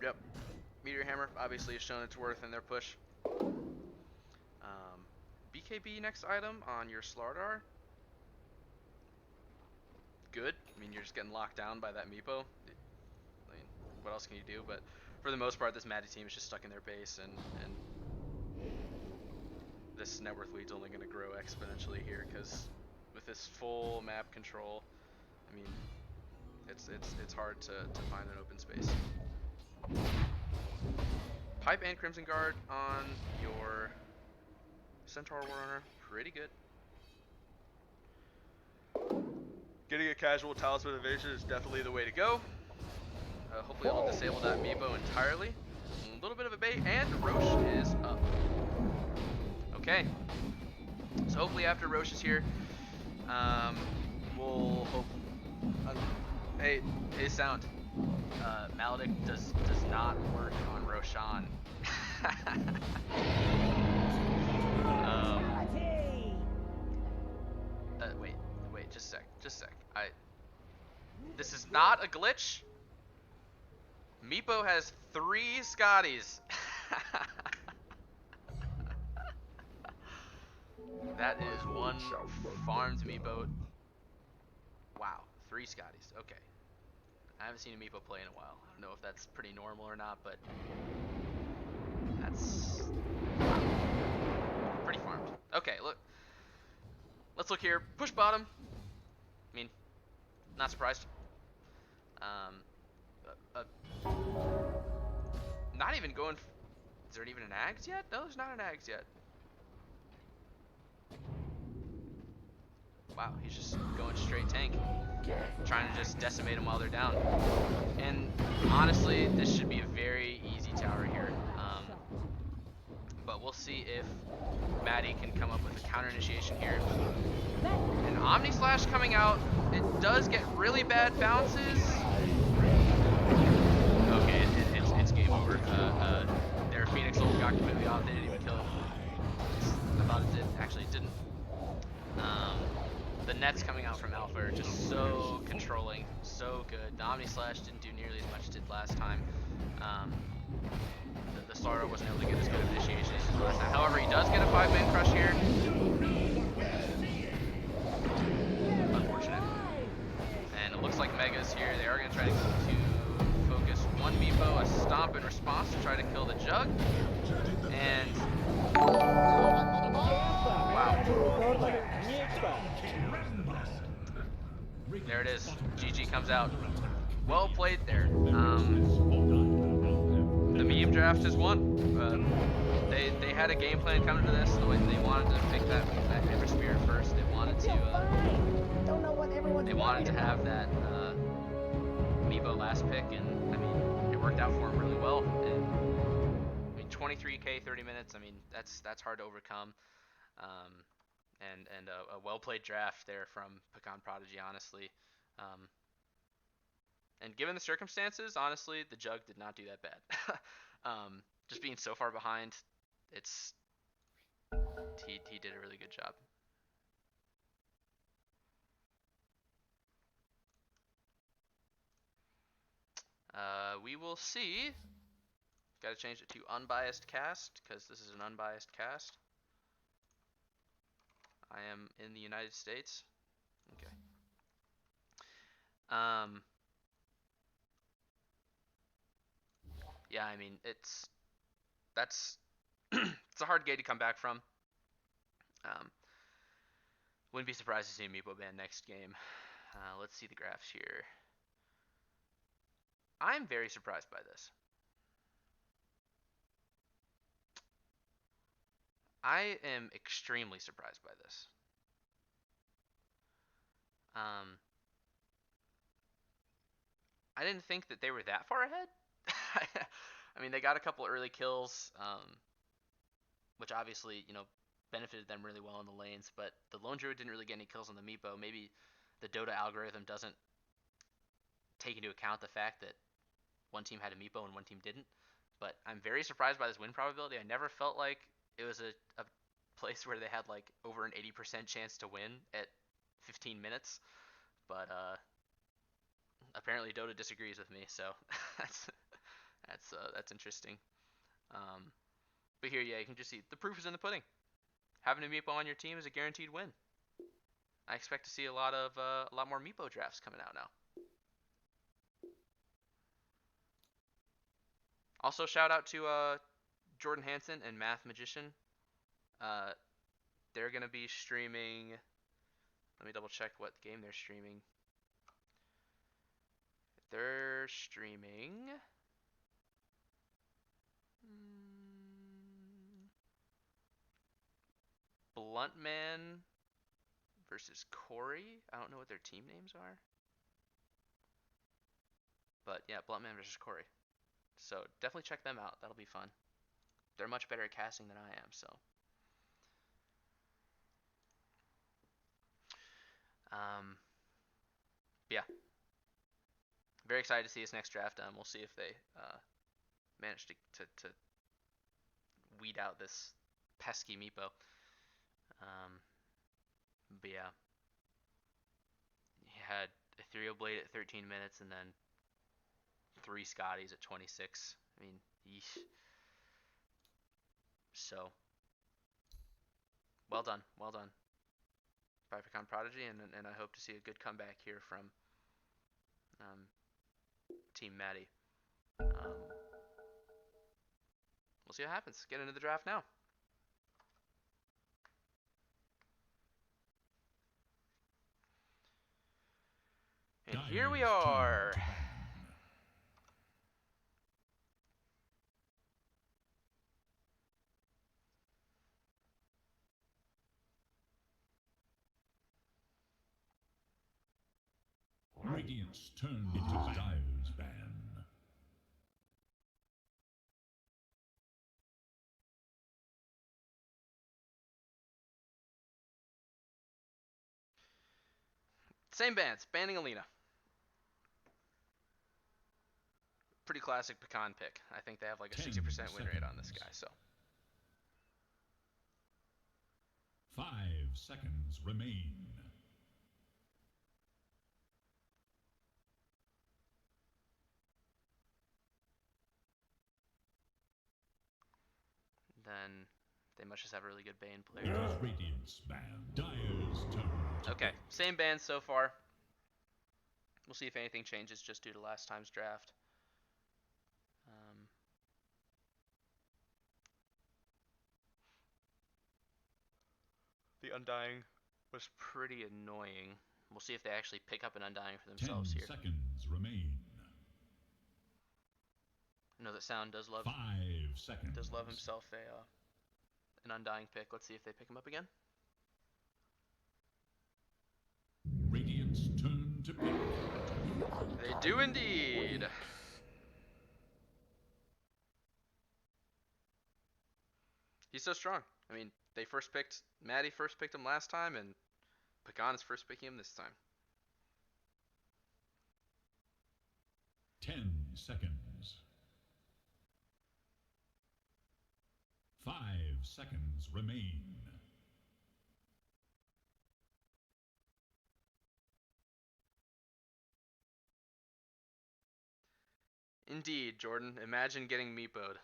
S1: Yep. Meteor Hammer obviously has shown its worth in their push. BKB next item on your Slardar. Good. I mean, you're just getting locked down by that Meepo. I mean, what else can you do? But for the most part, this Matty team is just stuck in their base, and this net worth lead's only going to grow exponentially here, because with this full map control, I mean, it's hard to find an open space. Pipe and Crimson Guard on your Centaur War Runner, pretty good. Getting a casual Talisman Evasion is definitely the way to go. Hopefully it'll disable that Meepo entirely. A little bit of a bait, and Roche is up. Okay. So hopefully after Roche is here, we'll hope... hey Sound. Maledict does not work on Roshan. Wait, just a sec. This is not a glitch. Meepo has 3 Scotties. That is one farmed Meepo. Wow, 3 Scotties. Okay. I haven't seen a Meepo play in a while. I don't know if that's pretty normal or not, but that's pretty farmed. Okay, look. Let's look here. Push bottom. I mean, not surprised. Not even going. Is there even an Ags yet? No, there's not an Ags yet. Wow, he's just going straight tank, trying to just decimate them while they're down. And honestly, this should be a very easy tower here. But we'll see if Matty can come up with a counter initiation here. An Omni Slash coming out. It does get really bad bounces. Okay, it's game over. Their Phoenix ult got completely off. They didn't even kill him. I thought it did. Actually, it didn't. The nets coming out from Alpha are just so controlling, so good. The Omni Slash didn't do nearly as much as it did last time. The Starro wasn't able to get as good of initiation as he did last time. However, he does get a 5-man crush here. Unfortunate. And it looks like Mega's here. They are going to try to focus one Meepo, a stomp in response to try to kill the Jug. And wow. There it is. GG comes out. Well played there. The medium draft has won. They had a game plan coming to this. They wanted to pick that Ember Spirit first. They wanted to have that Meepo last pick, and I mean it worked out for him really well. And I mean 23k 30 minutes. I mean that's hard to overcome. And a well played draft there from Pecan Prodigy, honestly. And given the circumstances, honestly, the Jug did not do that bad. Just being so far behind, he did a really good job. We will see. Got to change it to unbiased cast because this is an unbiased cast. I am in the United States. Okay. Yeah, I mean that's it's a hard gate to come back from. Wouldn't be surprised to see a Meepo ban next game. Let's see the graphs here. I'm very surprised by this. I am extremely surprised by this. I didn't think that they were that far ahead. I mean, they got a couple early kills, which obviously, benefited them really well in the lanes, but the Lone Druid didn't really get any kills on the Meepo. Maybe the Dota algorithm doesn't take into account the fact that one team had a Meepo and one team didn't. But I'm very surprised by this win probability. I never felt like it was a place where they had like over an 80% chance to win at 15 minutes. But apparently Dota disagrees with me, so that's interesting. But here, yeah, you can just see the proof is in the pudding. Having a Meepo on your team is a guaranteed win. I expect to see a lot more Meepo drafts coming out now. Also, shout out to Jordan Hansen and Math Magician. They're gonna be streaming. Let me double check what game they're streaming. They're streaming. Bluntman versus Corey. I don't know what their team names are. But yeah, Bluntman versus Corey. So definitely check them out. That'll be fun. They're much better at casting than I am, so. Yeah. Very excited to see this next draft. We'll see if they manage to weed out this pesky Meepo. But yeah. He had Ethereal Blade at 13 minutes and then 3 Scotties at 26. I mean, yeesh. So, well done by Pecan Prodigy, and I hope to see a good comeback here from Team Matty. We'll see what happens. Get into the draft now. And here we are.
S2: Radiance turned into Dire's ban.
S1: Same bans, banning Alina. Pretty classic Pecan pick. I think they have like a 60% win rate on this guy, so.
S2: 5 seconds remain.
S1: then they must just have a really good Bane
S2: It
S1: player.
S2: is Radiant's ban. Dire's turn to
S1: Okay,
S2: pick.
S1: same band so far. We'll see if anything changes just due to last time's draft. The Undying was pretty annoying. We'll see if they actually pick up an Undying for
S2: 10
S1: themselves here.
S2: seconds remain.
S1: I know that Sound does love
S2: 5 seconds.
S1: himself an Undying pick. Let's see if they pick him up again.
S2: Radiant's turn to pick.
S1: They do indeed. He's so strong. I mean, Matty first picked him last time, and Pagan is first picking him this time.
S2: 10 seconds. 5 seconds remain.
S1: Indeed, Jordan. Imagine getting meepoed.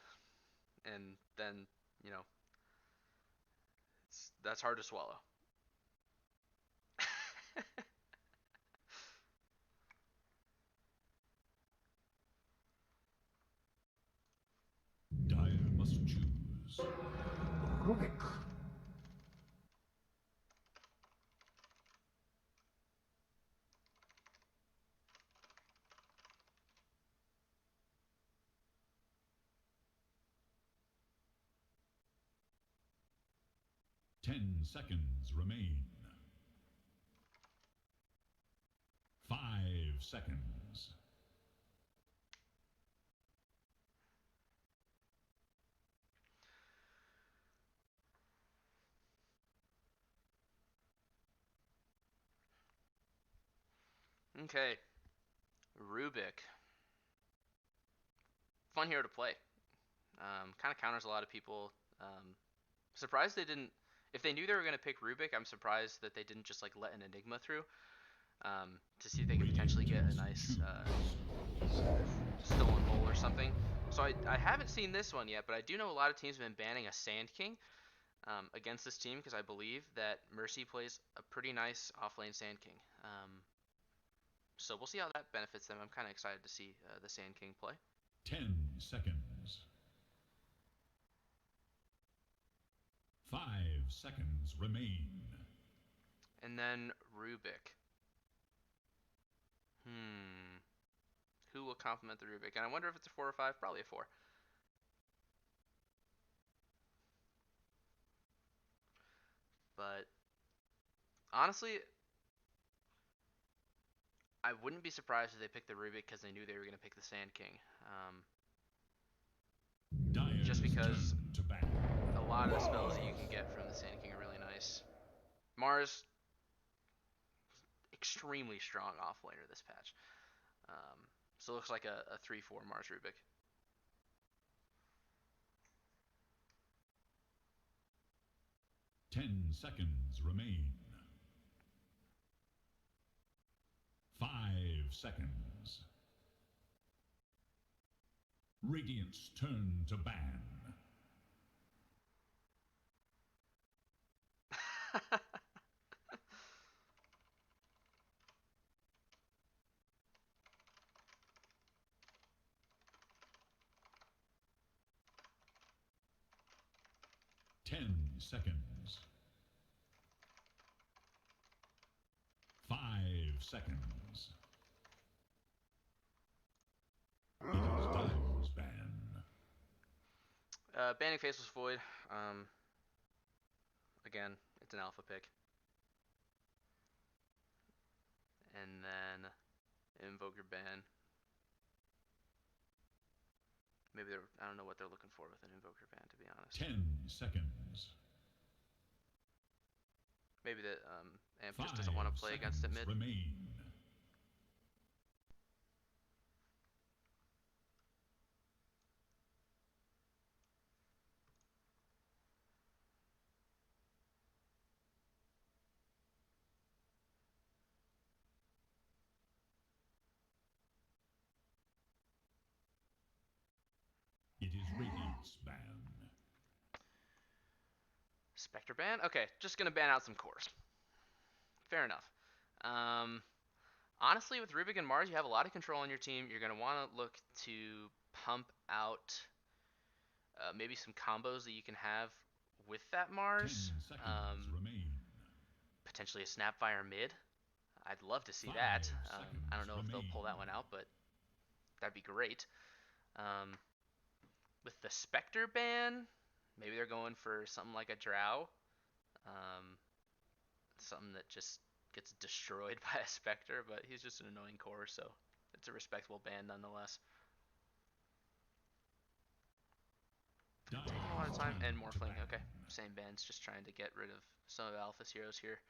S1: And then, that's hard to swallow.
S2: Dire must choose.
S4: Rubik.
S2: 10 seconds remain. 5 seconds.
S1: Okay. Rubik. Fun hero to play. Kind of counters a lot of people. Surprised they didn't. If they knew they were going to pick Rubik, I'm surprised that they didn't just like let an Enigma through to see if they could potentially get a nice stolen bowl or something. So I haven't seen this one yet, but I do know a lot of teams have been banning a Sand King against this team because I believe that Mercy plays a pretty nice offlane Sand King. So we'll see how that benefits them. I'm kind of excited to see the Sand King play.
S2: 10 seconds. 5 seconds remain.
S1: And then Rubik. Who will complement the Rubik? And I wonder if it's a 4 or 5. Probably a 4. But honestly, I wouldn't be surprised if they picked the Rubik because they knew they were going to pick the Sand King. Just because a lot of the spells that you can get from the Sand King are really nice. Mars, extremely strong offlaner this patch. So it looks like a 3-4 Mars Rubik.
S2: Ten seconds remain. 5 seconds. Radiant's turn to ban. Ten seconds. 5 seconds. It is Dire's ban.
S1: Banning Faceless Void. Again, it's an alpha pick. And then Invoker ban. Maybe I don't know what they're looking for with an Invoker ban, to be honest.
S2: 10 seconds.
S1: Maybe that Amp just doesn't want to play against it mid.
S2: Remain. It is Radiant's ban.
S1: Spectre ban? Okay, just gonna ban out some cores. Fair enough. Honestly, with Rubik and Mars, you have a lot of control on your team. You're gonna want to look to pump out maybe some combos that you can have with that
S2: 10
S1: Mars.
S2: seconds remain.
S1: Potentially a Snapfire mid. I'd love to see
S2: 5
S1: that.
S2: seconds
S1: I don't know if they'll pull that
S2: remain.
S1: one out, but that'd be great. With the Spectre ban, maybe they're going for something like a Drow. Something that just gets destroyed by a Spectre, but he's just an annoying core, so it's a respectable ban nonetheless.
S2: Dyer's
S1: Taking a lot of time,
S2: turn
S1: and
S2: to
S1: Morphling,
S2: ban.
S1: okay. Same bans, just trying to get rid of some of Alpha's heroes here.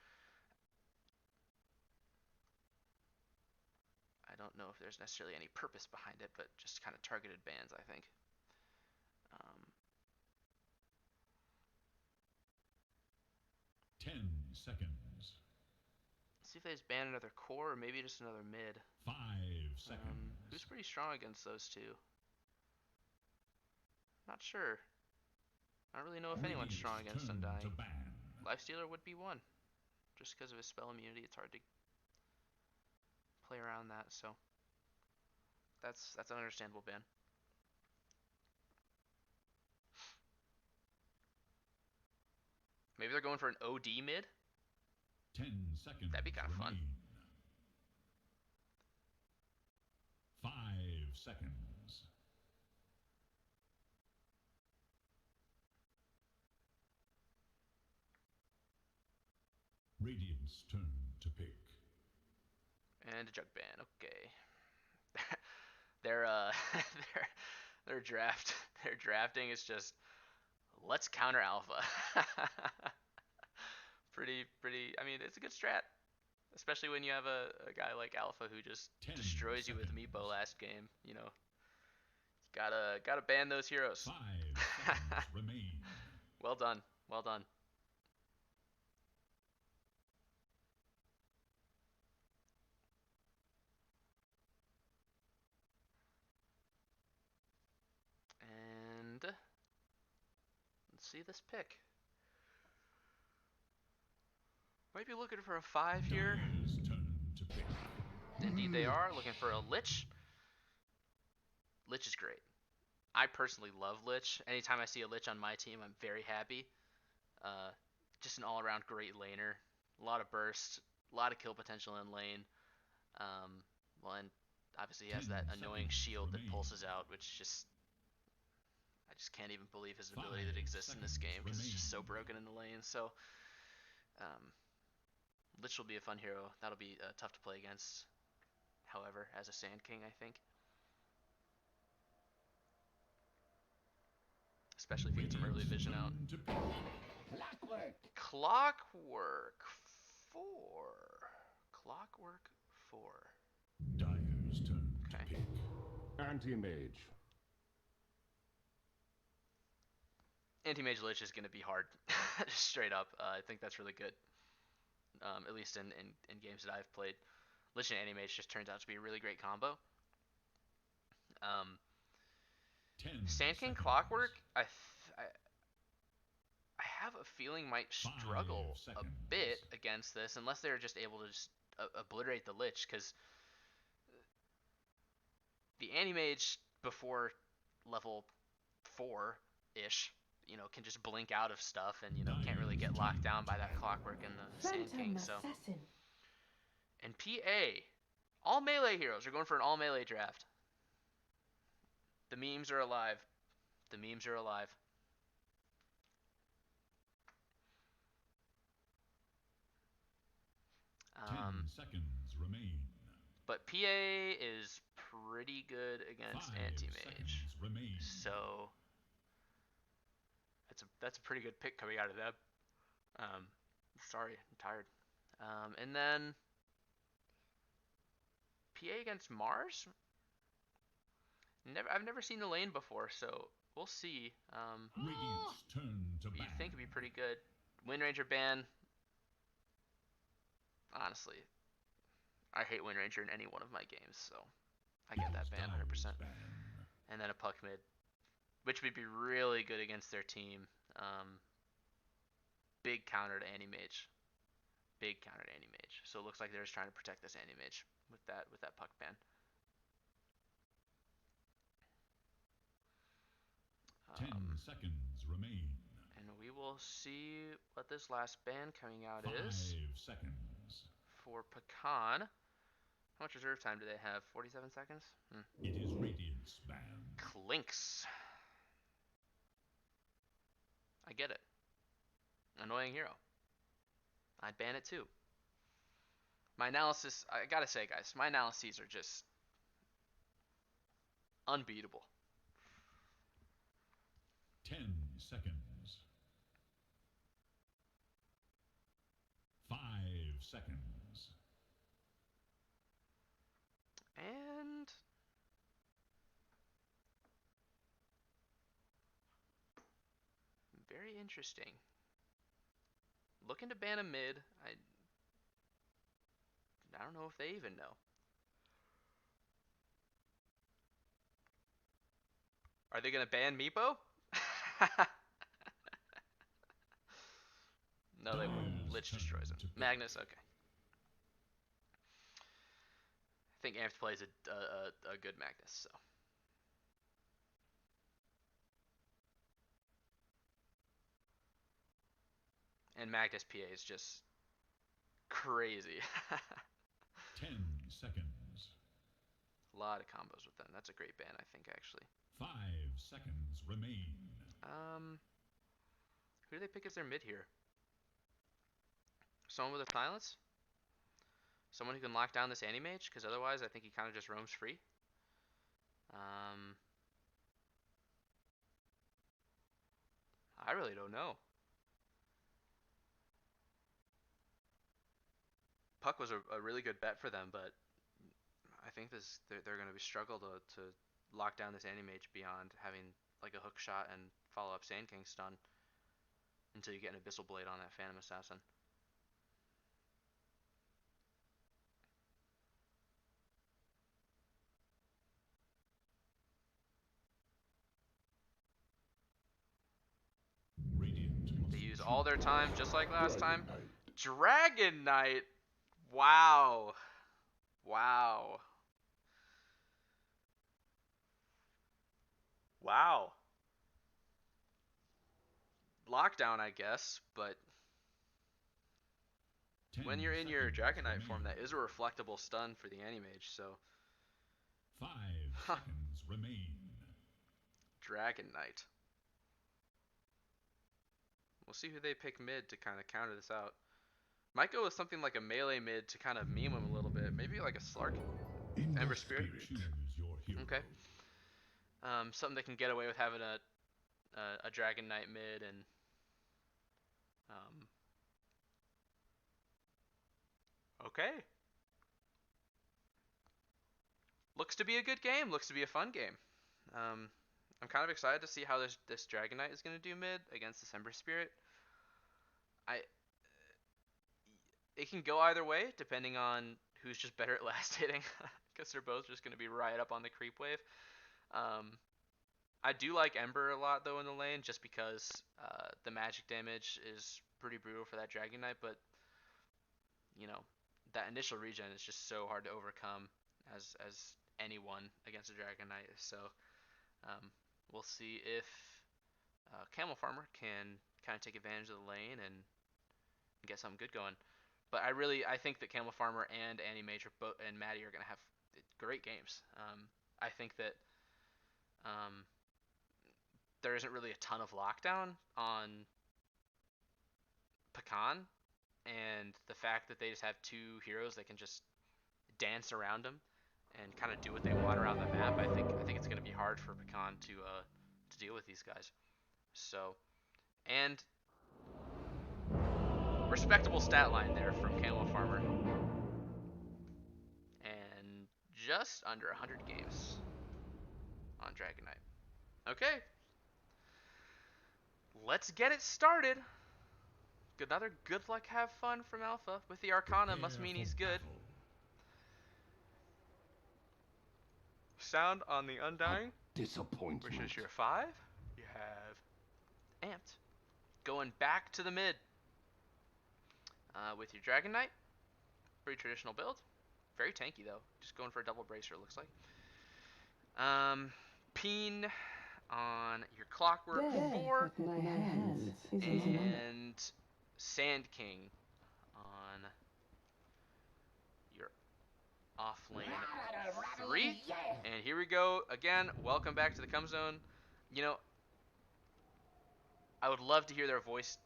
S1: I don't know if there's necessarily any purpose behind it, but just kind of targeted bans, I think.
S2: 10 seconds.
S1: Let's see if they just ban another core or maybe just another mid.
S2: 5 seconds.
S1: Who's pretty strong against those two? Not sure. I don't really know if anyone's strong against
S2: Turn to
S1: Undying.
S2: ban.
S1: Lifestealer would be one. Just because of his spell immunity, it's hard to play around that, so that's an understandable ban. Maybe they're going for an OD mid?
S2: 10 seconds
S1: That'd be kind of fun.
S2: remain. 5 seconds. Radiant's turn to pick.
S1: And a jug ban, okay. their their drafting is just let's counter Alpha. pretty I mean, it's a good strat. Especially when you have a guy like Alpha who just
S2: 10
S1: destroys you with
S2: seconds.
S1: Meepo last game, you know. Gotta ban those heroes.
S2: 5 seconds remain.
S1: Well done. Well done. And let's see this pick. Might be looking for a 5 here.
S2: Dyer's turn to pick.
S1: Indeed they are. Looking for a Lich. Lich is great. I personally love Lich. Anytime I see a Lich on my team, I'm very happy. Just an all-around great laner. A lot of burst, a lot of kill potential in lane. Well, and obviously he has
S2: 10
S1: that annoying
S2: seconds
S1: shield that
S2: remain.
S1: pulses out, which just I just can't even believe his
S2: 5
S1: ability that exists in this game because it's just so
S2: remain.
S1: broken in the lane. So, Lich will be a fun hero. That'll be tough to play against. However, as a Sand King, I think, especially if you get some early
S2: Radiant's
S1: vision out.
S2: turn to pick.
S5: Clockwork.
S1: Clockwork 4. Clockwork 4.
S2: Dyer's turn to
S1: Okay.
S2: pick.
S3: Anti-mage.
S1: Anti-Mage Lich is going to be hard, just straight up. I think that's really good, at least in games that I've played. Lich and Anti-Mage just turns out to be a really great combo.
S2: 10
S1: Sand King
S2: seconds.
S1: Clockwork, I have a feeling might
S2: 5
S1: struggle a
S2: seconds.
S1: bit against this unless they're just able to just obliterate the Lich, because the Anti-Mage before level 4-ish, you know, can just blink out of stuff and, you know, can't really get locked down by that Clockwork and the Sand King. So,
S4: Assassin.
S1: and PA, all melee heroes are going for an all melee draft. The memes are alive. The memes are alive.
S2: Ten seconds remain.
S1: But PA is pretty good against
S2: 5
S1: Anti-Mage.
S2: seconds remain.
S1: So that's a pretty good pick coming out of them. Sorry, I'm tired. And then PA against Mars. I've never seen the lane before, so we'll see.
S2: Radiant's turn to
S1: You
S2: ban.
S1: think it'd be pretty good. Windranger ban. Honestly, I hate Windranger in any one of my games, so I get that ban 100%. And then a Puck mid, which would be really good against their team. big counter to Anti-Mage. Big counter to Anti-Mage. So it looks like they're just trying to protect this Anti-Mage with that puck ban.
S2: 10 seconds remain.
S1: And we will see what this last ban coming out
S2: 5
S1: is.
S2: seconds.
S1: For Pecan. How much reserve time do they have? 47 seconds?
S2: It is Radiant's ban.
S1: Clinks. I get it. Annoying hero. I'd ban it too. My analysis, I gotta say, guys, my analyses are just unbeatable.
S2: 10 seconds. 5 seconds.
S1: And very interesting. Looking to ban a mid. I don't know if they even know. Are they gonna ban Meepo? No, they won't. Lich destroys him. Magnus, okay. I think Amped plays a good Magnus, so. And Magnus PA is just crazy.
S2: 10 seconds.
S1: A lot of combos with them. That's a great ban, I think, actually.
S2: 5 seconds remain.
S1: Who do they pick as their mid here? Someone with a silence? Someone who can lock down this Anti-Mage? Because otherwise, I think he kind of just roams free. I really don't know. Puck was a really good bet for them, but I think they're going to struggle to lock down this Anti-Mage beyond having like a hook shot and follow up Sand King stun until you get an Abyssal Blade on that Phantom Assassin. They use all their time just like last time. Dragon Knight. Wow. Wow. Wow. Lockdown, I guess, but when you're in your Dragon Knight form, that is a reflectable stun for the Anti-Mage, so.
S2: 5 seconds remain.
S1: Dragon Knight. We'll see who they pick mid to kind of counter this out. Might go with something like a melee mid to kind of meme him a little bit. Maybe like a Slark. Ember Spirit. Okay. Something that can get away with having a Dragon Knight mid and okay. Looks to be a good game. Looks to be a fun game. I'm kind of excited to see how this Dragon Knight is going to do mid against this Ember Spirit. It can go either way depending on who's just better at last hitting, because they're both just going to be right up on the creep wave. I do like Ember a lot though in the lane, just because the magic damage is pretty brutal for that Dragon Knight, but you know, that initial regen is just so hard to overcome as anyone against a Dragon Knight. So we'll see if Camel Farmer can kind of take advantage of the lane and get something good going. But I think that Camel Farmer and Anti-Mage and Matty are going to have great games. I think that there isn't really a ton of lockdown on Pecan, and the fact that they just have two heroes that can just dance around them and kind of do what they want around the map, I think it's going to be hard for Pecan to deal with these guys. So, and respectable stat line there from Camel Farmer, and just under 100 games on Dragon Knight. Okay, let's get it started. Another good luck, have fun from Alpha with the Arcana. Must mean he's good. Sound on the Undying,
S3: Disappointment.
S1: which is your 5. You have Amped going back to the mid. with your Dragon Knight. Pretty traditional build. Very tanky though. Just going for a double bracer, it looks like. Peen on your Clockwork 4. And Sand King on your off lane 3. And here we go again. Welcome back to the Come Zone. You know, I would love to hear their voice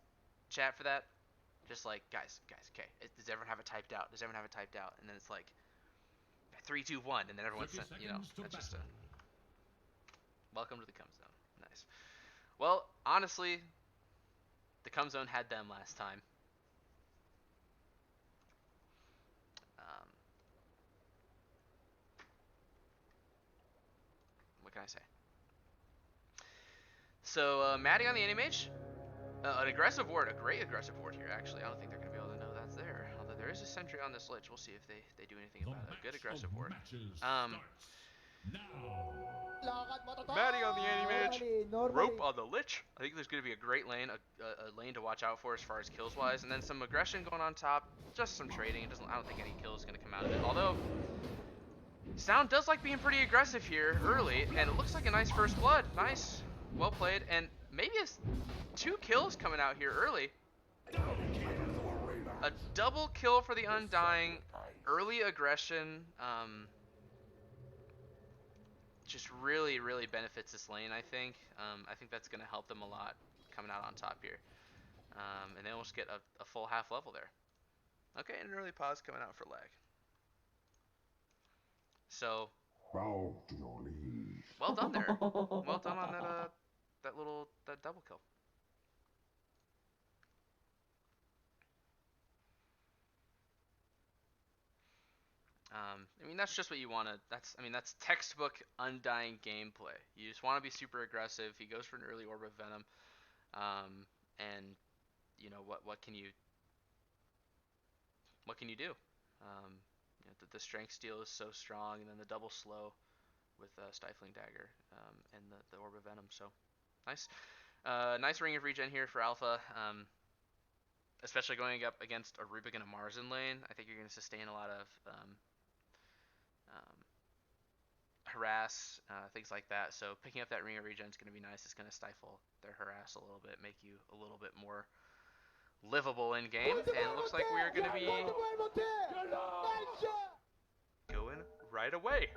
S1: chat for that. Just like, guys, okay. Does everyone have it typed out? Does everyone have it typed out? And then it's like 3, 2, 1, and then everyone's sent. You know, that's just a welcome to the Come Zone. Nice. Well, honestly, the Come Zone had them last time. What can I say? So, Matty on the Anti-Mage. An aggressive ward, a great aggressive ward here, actually. I don't think they're going to be able to know that's there. Although there is a sentry on this Lich. We'll see if they do anything about it. A good aggressive ward. Matty on the Anti-Mage. Rope on the Lich. I think there's going to be a great lane, a lane to watch out for as far as kills-wise. And then some aggression going on top. Just some trading. I don't think any kill is going to come out of it. Although, Sound does like being pretty aggressive here early. And it looks like a nice first blood. Nice. Well played. And maybe it's 2 kills coming out here early. A double kill for the Undying. Early aggression. Just really, really benefits this lane, I think. I think that's going to help them a lot coming out on top here. And they almost get a full half level there. Okay, and an early pause coming out for lag. So, well done there. Well done on that double kill. I mean, that's just what you want to. That's textbook Undying gameplay. You just want to be super aggressive. He goes for an early Orb of Venom, and you know what can you do? You know, the strength steal is so strong, and then the double slow with Stifling Dagger and the Orb of Venom. So nice, nice Ring of Regen here for Alpha. Especially going up against a Rubik and a Marzen lane, I think you're going to sustain a lot of harass, things like that. So picking up that Ring of Regen is going to be nice. It's going to stifle their harass a little bit, make you a little bit more livable in game. And it looks like we're going to be going right away.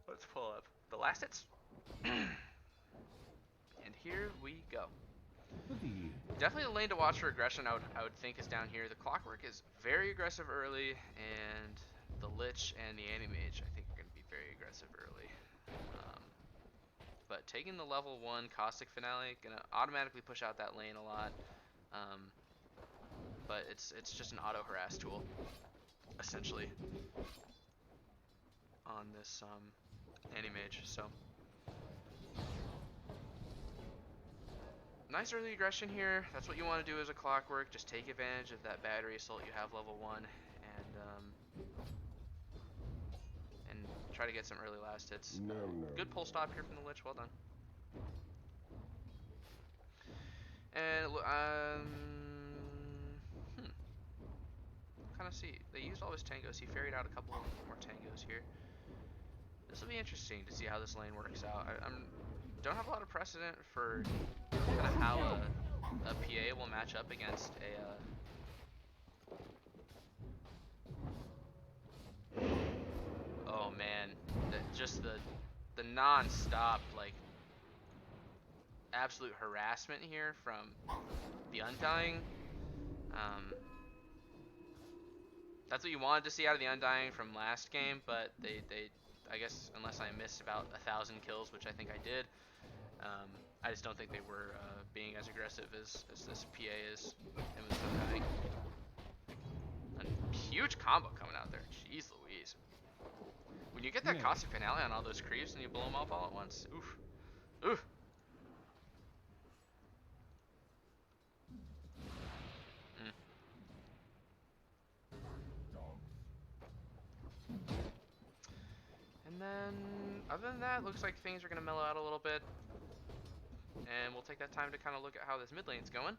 S1: Let's pull up the last hits. And here we go. Definitely the lane to watch for aggression, I would think, is down here. The Clockwork is very aggressive early, and the Lich and the Anti-Mage, I think, are going to be very aggressive early. But taking the level 1 Caustic Finale, going to automatically push out that lane a lot. But it's just an auto-harass tool, essentially, on this Anti-Mage. So nice early aggression here. That's what you want to do as a Clockwork. Just take advantage of that battery assault you have level 1, and try to get some early last hits. Good pull stop here from the Lich. Well done. And kind of see they used all his tangos. He ferried out a couple more tangos here. This will be interesting to see how this lane works out. I don't have a lot of precedent for kind of how a PA will match up against a oh man, just the non-stop, like, absolute harassment here from the Undying. That's what you wanted to see out of the Undying from last game, but they I guess, unless I missed about 1,000 kills, which I think I did, I just don't think they were being as aggressive as this PA is. And with Undying. A huge combo coming out there. Jeez Louise. When you get that Caustic Finale on all those creeps and you blow them up all at once, oof. Oof. And then, other than that, looks like things are going to mellow out a little bit. And we'll take that time to kind of look at how this mid lane's going.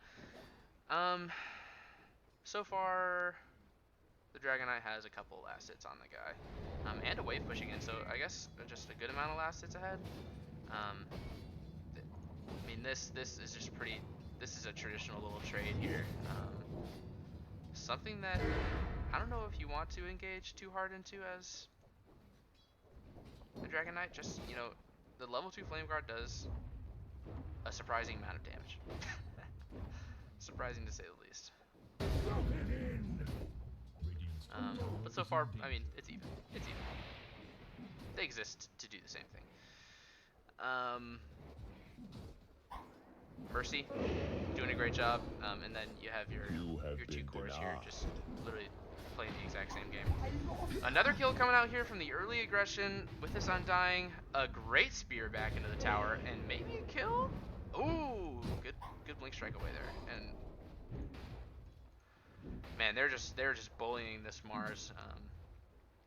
S1: So far, the Dragon Knight has a couple last hits on the guy, and a wave pushing in, so I guess just a good amount of last hits ahead. I mean, this is just pretty. This is a traditional little trade here. Something that I don't know if you want to engage too hard into as a Dragon Knight. Just, you know, the level 2 Flame Guard does a surprising amount of damage. Surprising to say the least. But so far, I mean, it's even. It's even. They exist to do the same thing. Mercy, doing a great job, and then you have your two cores here, just literally playing the exact same game. Another kill coming out here from the early aggression with this Undying. A great spear back into the tower, and maybe a kill? Ooh, good blink strike away there. And man, they're just bullying this Mars.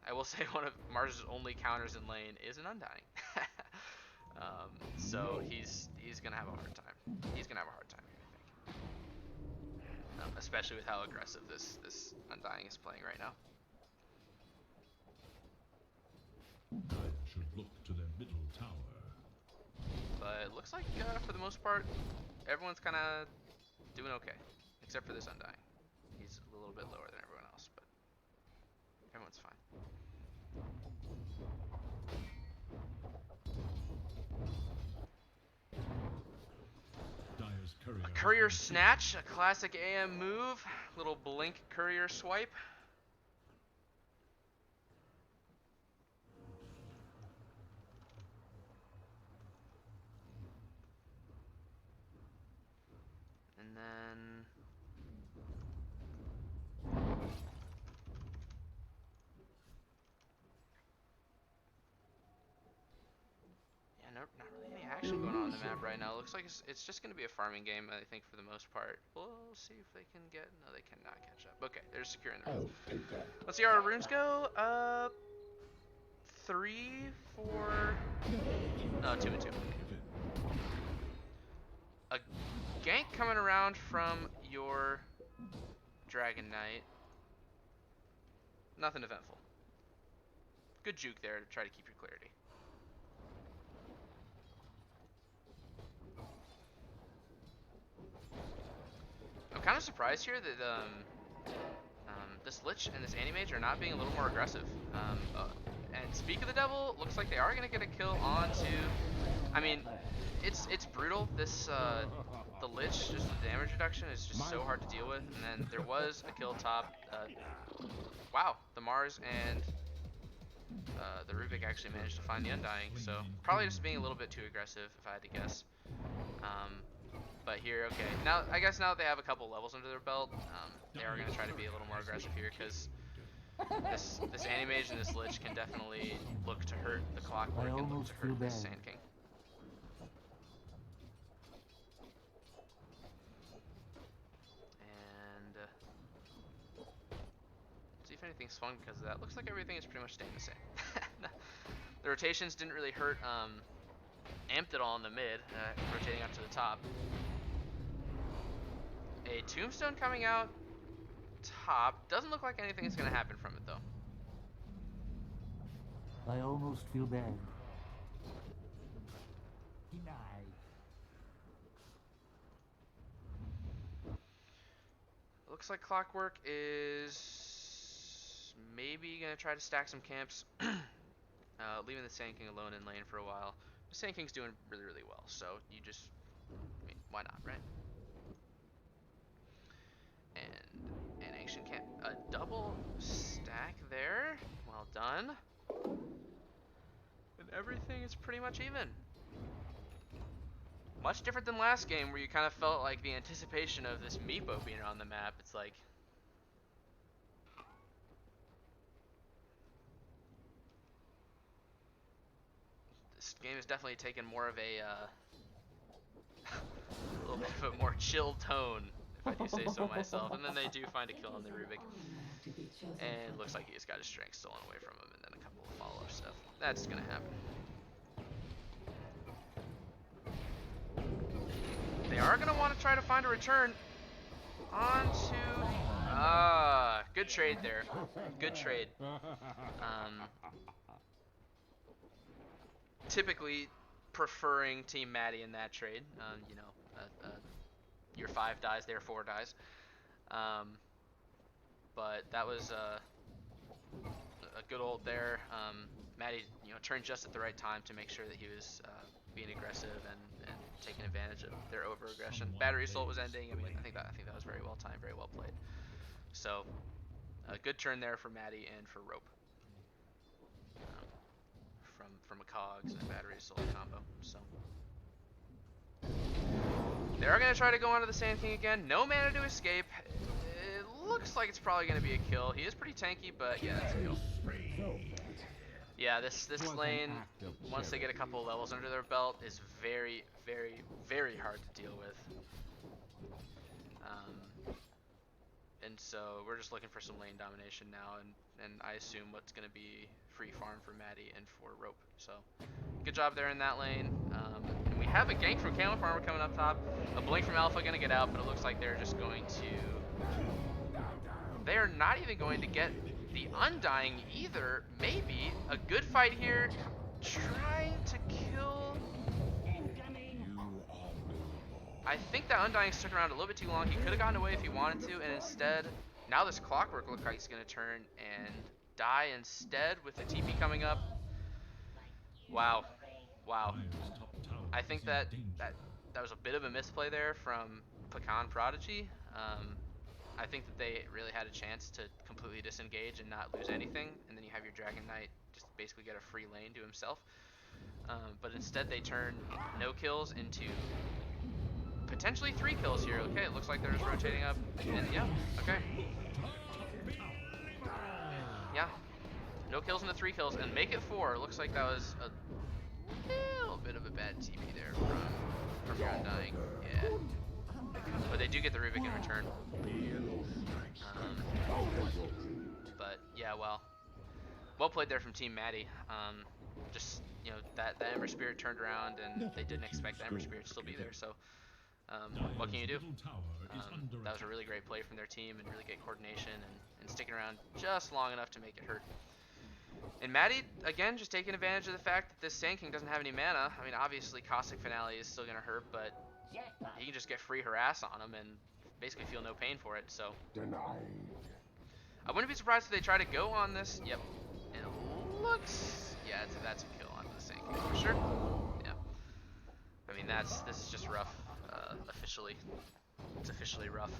S1: I will say one of Mars's only counters in lane is an Undying. So he's gonna have a hard time. He's gonna have a hard time here, I think. Especially with how aggressive this Undying is playing right now.
S2: Should look to their middle tower.
S1: But it looks like for the most part, everyone's kind of doing okay, except for this Undying. He's a little bit lower than everyone else, but everyone's fine. A courier snatch, a classic AM move, little blink courier swipe. And then not really any action going on the map right now. It looks like it's just going to be a farming game, I think, for the most part. We'll see if they can get... No, they cannot catch up. Okay, they're securing the rune. Let's see how our runes go. 3, 4... No, 2 and 2. A gank coming around from your Dragon Knight. Nothing eventful. Good juke there to try to keep your clarity. I'm kind of surprised here that this Lich and this Anti-Mage are not being a little more aggressive. And speak of the devil, looks like they are going to get a kill onto... I mean, it's brutal. This the Lich, just the damage reduction is just so hard to deal with. And then there was a kill top. Wow, the Mars and the Rubik actually managed to find the Undying. So probably just being a little bit too aggressive, if I had to guess. But here, okay, now I guess now that they have a couple levels under their belt, they are going to try to be a little more aggressive here, because this Anti-Mage and this Lich can definitely look to hurt the Clockwork and look to hurt this Sand King. And see if anything swung because of that. Looks like everything is pretty much staying the same. The rotations didn't really hurt Amped at all in the mid, rotating up to the top. A Tombstone coming out top. Doesn't look like anything is going to happen from it, though.
S6: I almost feel bad.
S5: Denied.
S1: Looks like Clockwork is maybe going to try to stack some camps, leaving the Sand King alone in lane for a while. The Sand King's doing really, really well, so you just, I mean, why not, right? And an Ancient Camp, a double stack there, well done. And everything is pretty much even. Much different than last game where you kind of felt like the anticipation of this Meepo being on the map. It's like, this game has definitely taken more of a little bit of a more chill tone, if I do say so myself. And then they do find a kill on the Rubik. And it looks like he just got his strength stolen away from him, and then a couple of follow-up stuff. That's gonna happen. They are gonna want to try to find a return onto... Good trade there. Good trade. Typically preferring Team Matty in that trade. You know, your 5 dies, their 4 dies. But that was a good old there. Matty, you know, turned just at the right time to make sure that he was being aggressive and taking advantage of their over-aggression. Battery assault was ending. I mean, I think that was very well timed, very well played. So, a good turn there for Matty and for Rope. From a Cogs and a battery assault combo. So, they are gonna try to go onto the Sand King again. No mana to escape. It looks like it's probably gonna be a kill. He is pretty tanky, but yeah, it's a kill. Yeah, this lane, once they get a couple of levels under their belt, is very, very, very hard to deal with. And so we're just looking for some lane domination now, and I assume what's going to be free farm for Matty and for Rope. So good job there in that lane. And we have a gank from Camel Farmer coming up top. A blink from Alpha going to get out, but it looks like they're just going to... They are not even going to get the Undying either. Maybe a good fight here, trying to kill. I think that Undying stuck around a little bit too long. He could have gotten away if he wanted to, and instead, now this Clockwork looks like he's going to turn and die instead with the TP coming up. Wow. Wow. I think that was a bit of a misplay there from Pecan Prodigy. I think that they really had a chance to completely disengage and not lose anything, and then you have your Dragon Knight just basically get a free lane to himself. But instead they turn no kills into potentially 3 kills here. Okay, it looks like they're just rotating up, and yeah, okay. Yeah, no kills into 3 kills, and make it 4. It looks like that was a little bit of a bad TP there from your Undying. Yeah. But they do get the Rubik in return. But yeah, well played there from Team Matty. Just, you know, that Ember Spirit turned around and they didn't expect the Ember Spirit to still be there. So what can you do? That was a really great play from their team and really great coordination and sticking around just long enough to make it hurt. And Matty, again, just taking advantage of the fact that this Sand King doesn't have any mana. I mean, obviously Caustic Finale is still going to hurt, but he can just get free harass on him and basically feel no pain for it. So I wouldn't be surprised if they try to go on this. Yep. And it looks... Yeah, that's a kill onto the Sand King for sure. Yeah. I mean, this is just rough. Officially. It's officially rough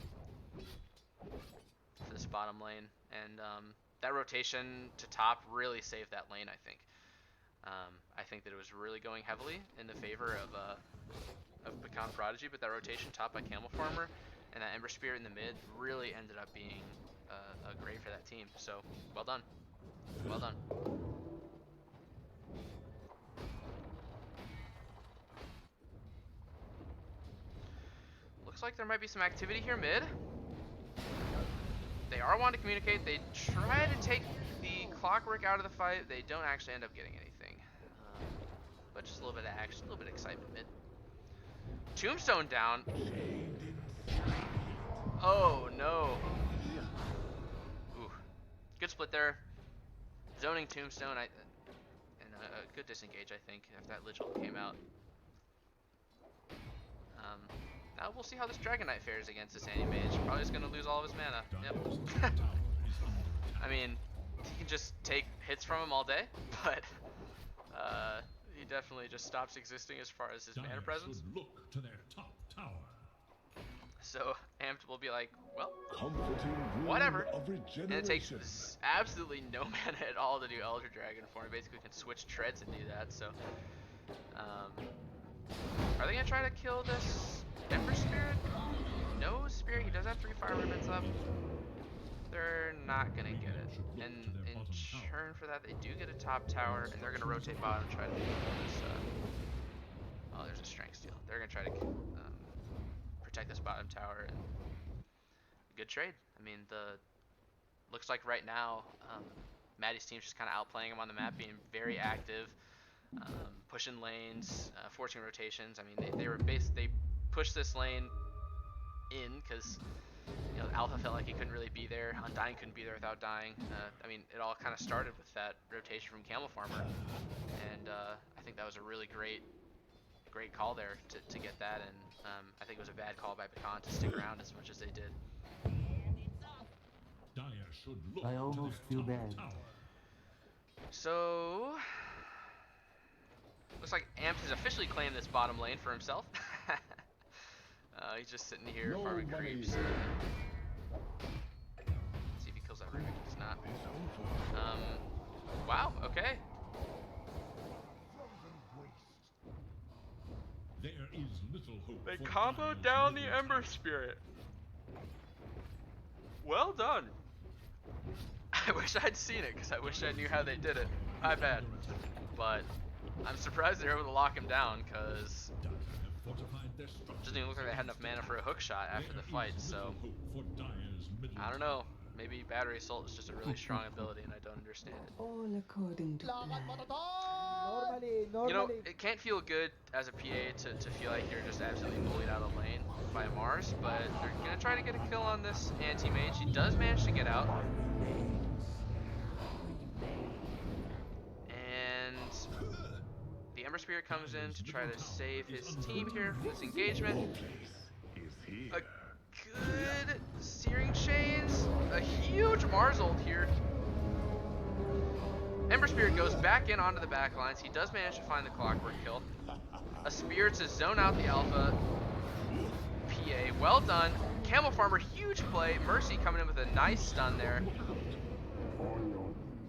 S1: for this bottom lane. And that rotation to top really saved that lane, I think. I think that it was really going heavily in the favor of Pecan Prodigy, but that rotation top by Camel Farmer and that Ember Spirit in the mid really ended up being great for that team. So, well done. Well done. Looks like there might be some activity here mid. They are wanting to communicate. They try to take the Clockwork out of the fight. They don't actually end up getting anything. But just a little bit of action, a little bit of excitement mid. Tombstone down. Oh no. Ooh. Good split there. Zoning Tombstone, and a good disengage, I think, if that Lich ult came out. Now we'll see how this Dragon Knight fares against this Anti-Mage. Probably just going to lose all of his mana. Yep. I mean, he can just take hits from him all day, but he definitely just stops existing as far as his mana presence.
S2: Look to their top tower.
S1: So Amped will be like, well, whatever. And it takes absolutely no mana at all to do Elder Dragon for him. Basically can switch treads and do that. So are they going to try to kill this Ember Spirit? No Spirit. He does have 3 Fire Ribbons up. They're not going to get it. And in turn for that, they do get a top tower, and they're going to rotate bottom and try to kill this. Oh, there's a Strength Steal. They're going to try to protect this bottom tower. And good trade. I mean, looks like right now, Matty's team's just kind of outplaying him on the map, being very active, pushing lanes, forcing rotations. I mean, they pushed this lane in because You know, Alpha felt like he couldn't really be there. Undying couldn't be there without dying. I mean, it all kind of started with that rotation from Camel Farmer, and I think that was a really great call there to get that, and I think it was a bad call by Pecan to stick around as much as they did.
S2: Dire should look
S6: I
S2: to
S6: almost
S2: their
S6: feel
S2: top
S6: bad.
S2: tower.
S1: So, looks like Amps has officially claimed this bottom lane for himself. He's just sitting here farming creeps. See if he kills that Rubik. He's not. Wow, okay.
S2: There is little hope
S1: They
S2: for
S1: comboed
S2: Dire's
S1: down the
S2: middle
S1: Ember
S2: tower.
S1: Spirit. Well done. I wish I'd seen it, because I wish I knew how they did it. My bad. But I'm surprised they were able to lock him down, because
S2: Dire have fortified their
S1: it
S2: structures.
S1: doesn't even look like they had enough mana for a hook shot after the fight, so
S2: Little hope for Dire's middle
S1: I don't know. Maybe Battery Assault is just a really strong ability and I don't understand it.
S5: All according to plan.
S4: Normally.
S1: You know, it can't feel good as a PA to feel like you're just absolutely bullied out of lane by a Mars, but they're going to try to get a kill on this anti-mage. He does manage to get out. And the Ember Spirit comes in to try to save his team here from this engagement. A good Searing Chains, a huge Mars ult here. Ember Spirit goes back in onto the back lines. He does manage to find the Clockwork kill. A Spear to zone out the Alpha. PA, well done. Camel Farmer, huge play. Mercy coming in with a nice stun there.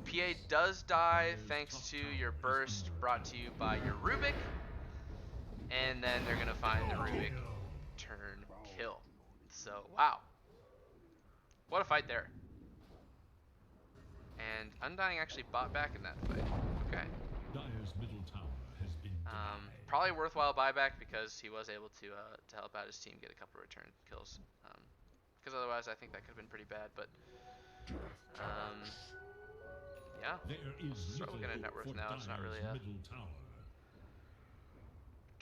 S1: PA does die thanks to your burst brought to you by your Rubik. And then they're going to find the Rubik turn kill. So, wow. What a fight there. And Undying actually bought back in that fight. Okay.
S2: Dire's middle tower has been denied.
S1: Probably a worthwhile buyback because he was able to help out his team get a couple return kills. Because otherwise, I think that could have been pretty bad. But yeah.
S2: There is
S1: Start looking at net
S2: little
S1: worth
S2: hope for
S1: now. It's not really
S2: Dire's middle tower.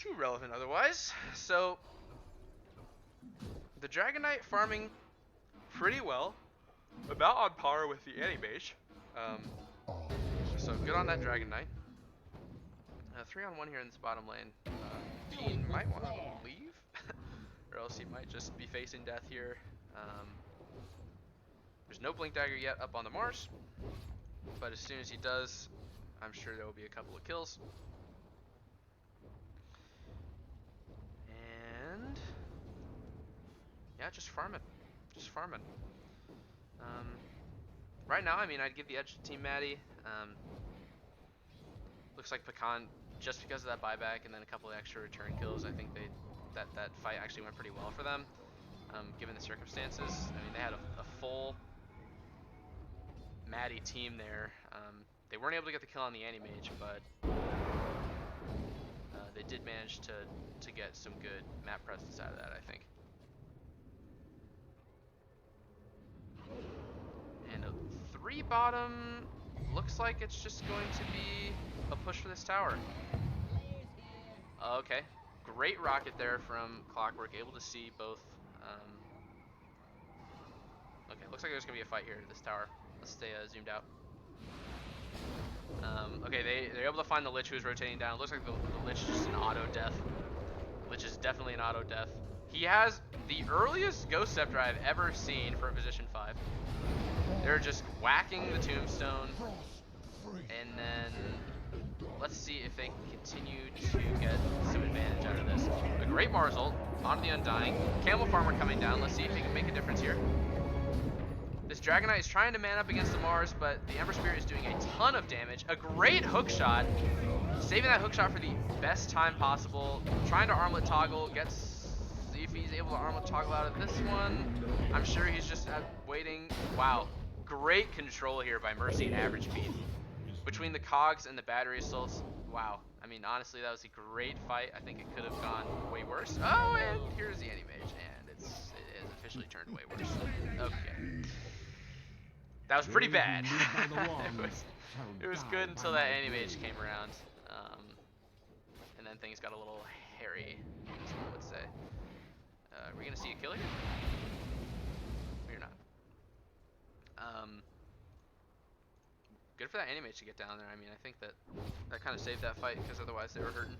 S1: too relevant otherwise. So the Dragon Knight farming pretty well, about on par with the Anti-Mage. So good on that Dragon Knight. 3-on-1 here in this bottom lane. Peen might want to leave, or else he might just be facing death here. There's no Blink Dagger yet up on the Mars, but as soon as he does, I'm sure there will be a couple of kills. And yeah, just farming. Just farming. Right now, I mean, I'd give the edge to Team Matty. Looks like Pecan, just because of that buyback and then a couple of extra return kills, I think that fight actually went pretty well for them, given the circumstances. I mean, they had a full Matty team there. They weren't able to get the kill on the Anti-Mage, but they did manage to get some good map presence out of that, I think. And a 3 bottom looks like it's just going to be a push for this tower. Okay, great rocket there from Clockwork, able to see both. Okay, looks like there's gonna be a fight here at this tower. Let's stay zoomed out. Okay, they're able to find the Lich who's rotating down. It looks like the Lich is just an auto death. Lich is definitely an auto death. He has the earliest Ghost Scepter I've ever seen for a position 5. They're just whacking the tombstone, and then let's see if they can continue to get some advantage out of this. A great Mars ult onto the Undying. Camel Farmer coming down. Let's see if he can make a difference here. This Dragon Knight is trying to man up against the Mars, but the Ember Spirit is doing a ton of damage. A great hook shot. Saving that hook shot for the best time possible. Trying to armlet toggle. See if he's able to armlet toggle out of this one. I'm sure he's just waiting. Wow. Great control here by Mercy and Avgpeen. Between the cogs and the battery assaults, wow. I mean, honestly, that was a great fight. I think it could have gone way worse. Oh, and here's the Anti-Mage, and it is officially turned way worse. Okay. That was pretty bad. it was good until that Anti-Mage came around. And then things got a little hairy, as one would say. Are we going to see a kill here? Good for that Animage to get down there. I mean, I think that kind of saved that fight because otherwise they were hurting.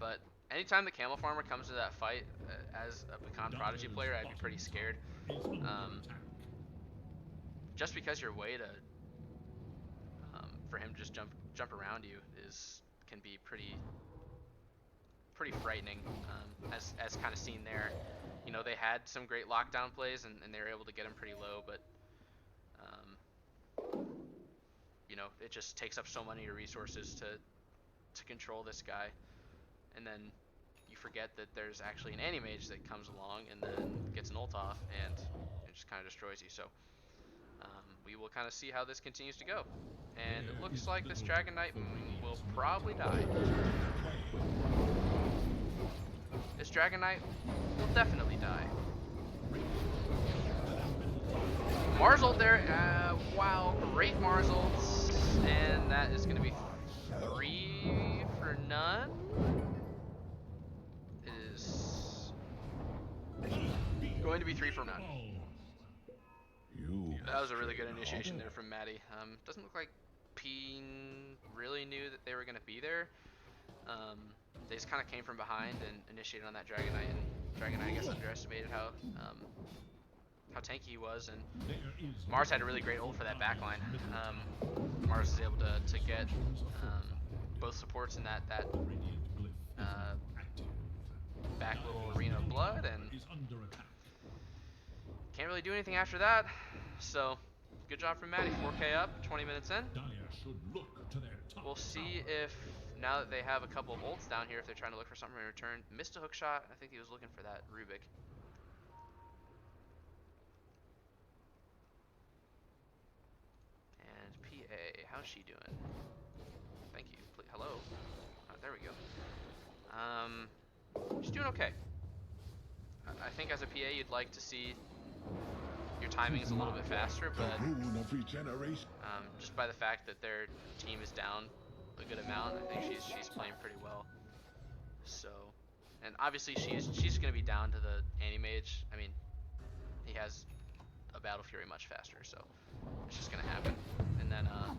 S1: But anytime the Camel Farmer comes to that fight, as a Pecan Prodigy player, I'd be pretty scared. Just because your way to for him to just jump around you can be pretty frightening, as kind of seen there. You know, they had some great lockdown plays and they were able to get him pretty low, but you know, it just takes up so many of your resources to control this guy, and then you forget that there's actually an Animage that comes along and then gets an ult off and it just kind of destroys you. So we will kind of see how this continues to go, and it looks like this Dragon Knight will probably die. This Dragon Knight will definitely die. Mars ult there, wow, great Mars ults, and that is going to be 3 for none. It is going to be 3 for none. That was a really good initiation there from Matty. Doesn't look like Peen really knew that they were going to be there. They just kind of came from behind and initiated on that Dragon Knight, and Dragon Knight, I guess, underestimated how tanky he was, and Mars had a really great ult for that backline. Mars is able to get both supports in that back little arena of blood, and can't really do anything after that. So good job from Matty. 4K up, 20 minutes in. We'll see if, now that they have a couple of ults down here, if they're trying to look for something in return. Missed a hook shot. I think he was looking for that Rubik. And PA, how's she doing? Thank you. Please, hello. Oh, there we go. She's doing okay. I think as a PA, you'd like to see your timing is a little bit faster, but just by the fact that their team is down a good amount, I think she's playing pretty well. So, and obviously she's going to be down to the Animage. I mean, he has a Battle Fury much faster, so it's just going to happen. And then a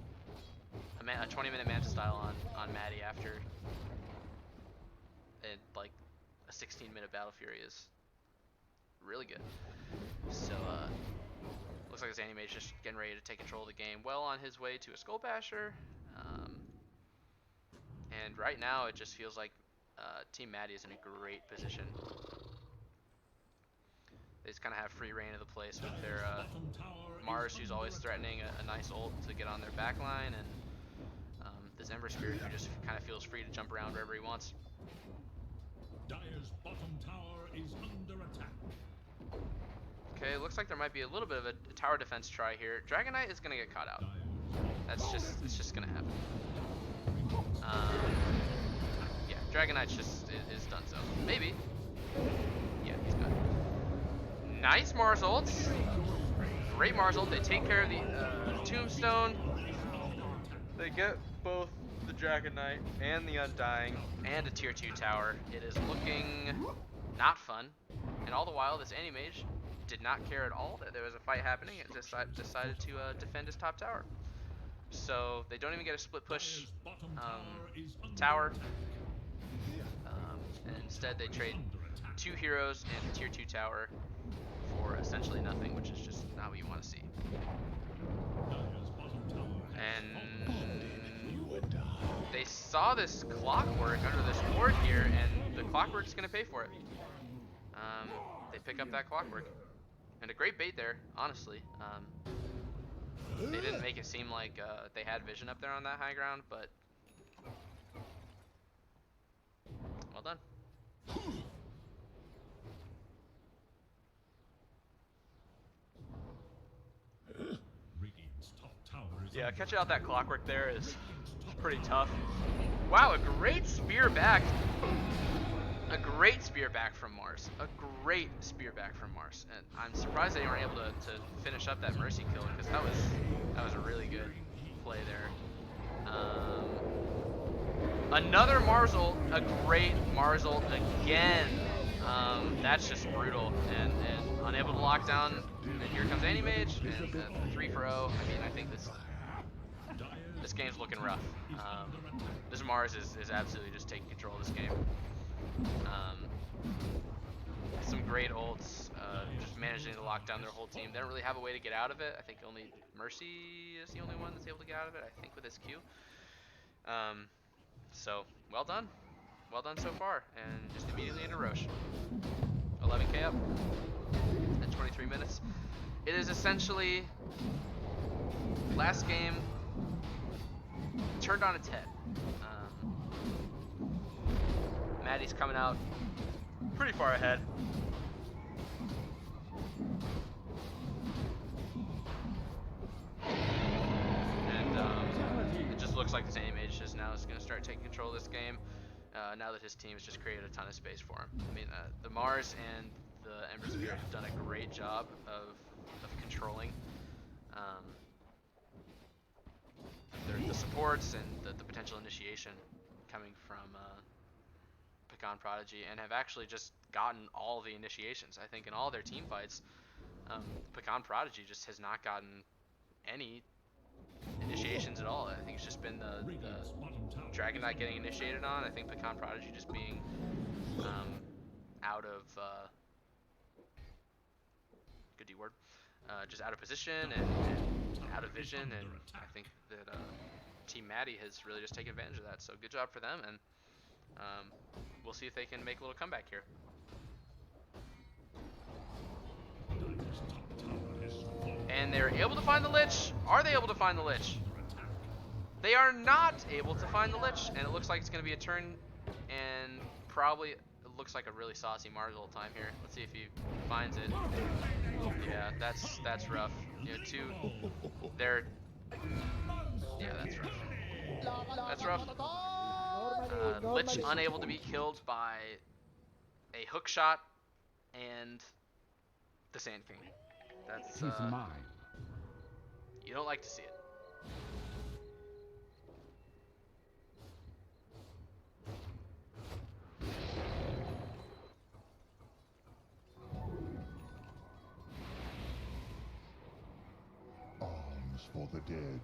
S1: 20-minute Manta style on Matty after like a 16-minute Battle Fury is really good. So looks like this Animage just getting ready to take control of the game, well on his way to a Skull Basher. And right now it just feels like Team Matty is in a great position. They just kind of have free reign of the place with their Mars, who's always threatening a nice ult to get on their backline, and this Ember Spirit, who just kind of feels free to jump around wherever he wants.
S2: Dire's bottom tower is under attack.
S1: Okay, looks like there might be a little bit of a tower defense try here. Dragon Knight is gonna get caught out. It's just gonna happen. Yeah, Dragon Knight's just is done so. Maybe. Yeah, he's good. Nice Mars ult. Great Mars ult. They take care of the Tombstone. They get both the Dragon Knight and the Undying and a tier 2 tower. It is looking not fun. And all the while, this Animage did not care at all that there was a fight happening. It just decided to defend his top tower. So they don't even get a split push tower. And instead they trade 2 heroes and a tier 2 tower for essentially nothing, which is just not what you want to see. And they saw this clockwork under this ward here, and the clockwork's going to pay for it. They pick up that clockwork. And a great bait there, honestly. They didn't make it seem like they had vision up there on that high ground, but well done. Yeah, catching out that clockwork there is pretty tough. Wow, a great spear back. A great spear back from Mars. A great spear back from Mars. And I'm surprised they weren't able to finish up that Mercy kill, because that was a really good play there. Another Mars ult, a great Mars ult again. That's just brutal and unable to lock down, and then here comes Anti-Mage, and the 3 for 0. I mean, I think this game's looking rough. This Mars is absolutely just taking control of this game. Some great ults, just managing to lock down their whole team. They don't really have a way to get out of it. I think only Mercy is the only one that's able to get out of it, I think, with his Q. So, well done. Well done so far. And just immediately into Roche. 11k up at 23 minutes. It is essentially last game turned on its head. Matty's coming out pretty far ahead. And it just looks like this Anti-Mage just now is going to start taking control of this game. Now that his team has just created a ton of space for him. I mean, the Mars and the Ember Spirit have done a great job of controlling the supports and the potential initiation coming from Pecan Prodigy, and have actually just gotten all the initiations. I think in all their team fights, Pecan Prodigy just has not gotten any initiations at all. I think it's just been the Dragon Knight getting initiated on. I think Pecan Prodigy just being out of good D word, just out of position and out of vision, and I think that Team Matty has really just taken advantage of that. So good job for them, and we'll see if they can make a little comeback here. And they're able to find the Lich. Are they able to find the Lich? They are not able to find the Lich, and it looks like it's going to be a turn, and probably it looks like a really saucy Marvel time here. Let's see if he finds it. Yeah, that's rough. You know, yeah, that's rough. That's rough. Lich unable to be killed by a hook shot and the Sand King. That's
S3: mine.
S1: You don't like to see it.
S3: Arms for the dead.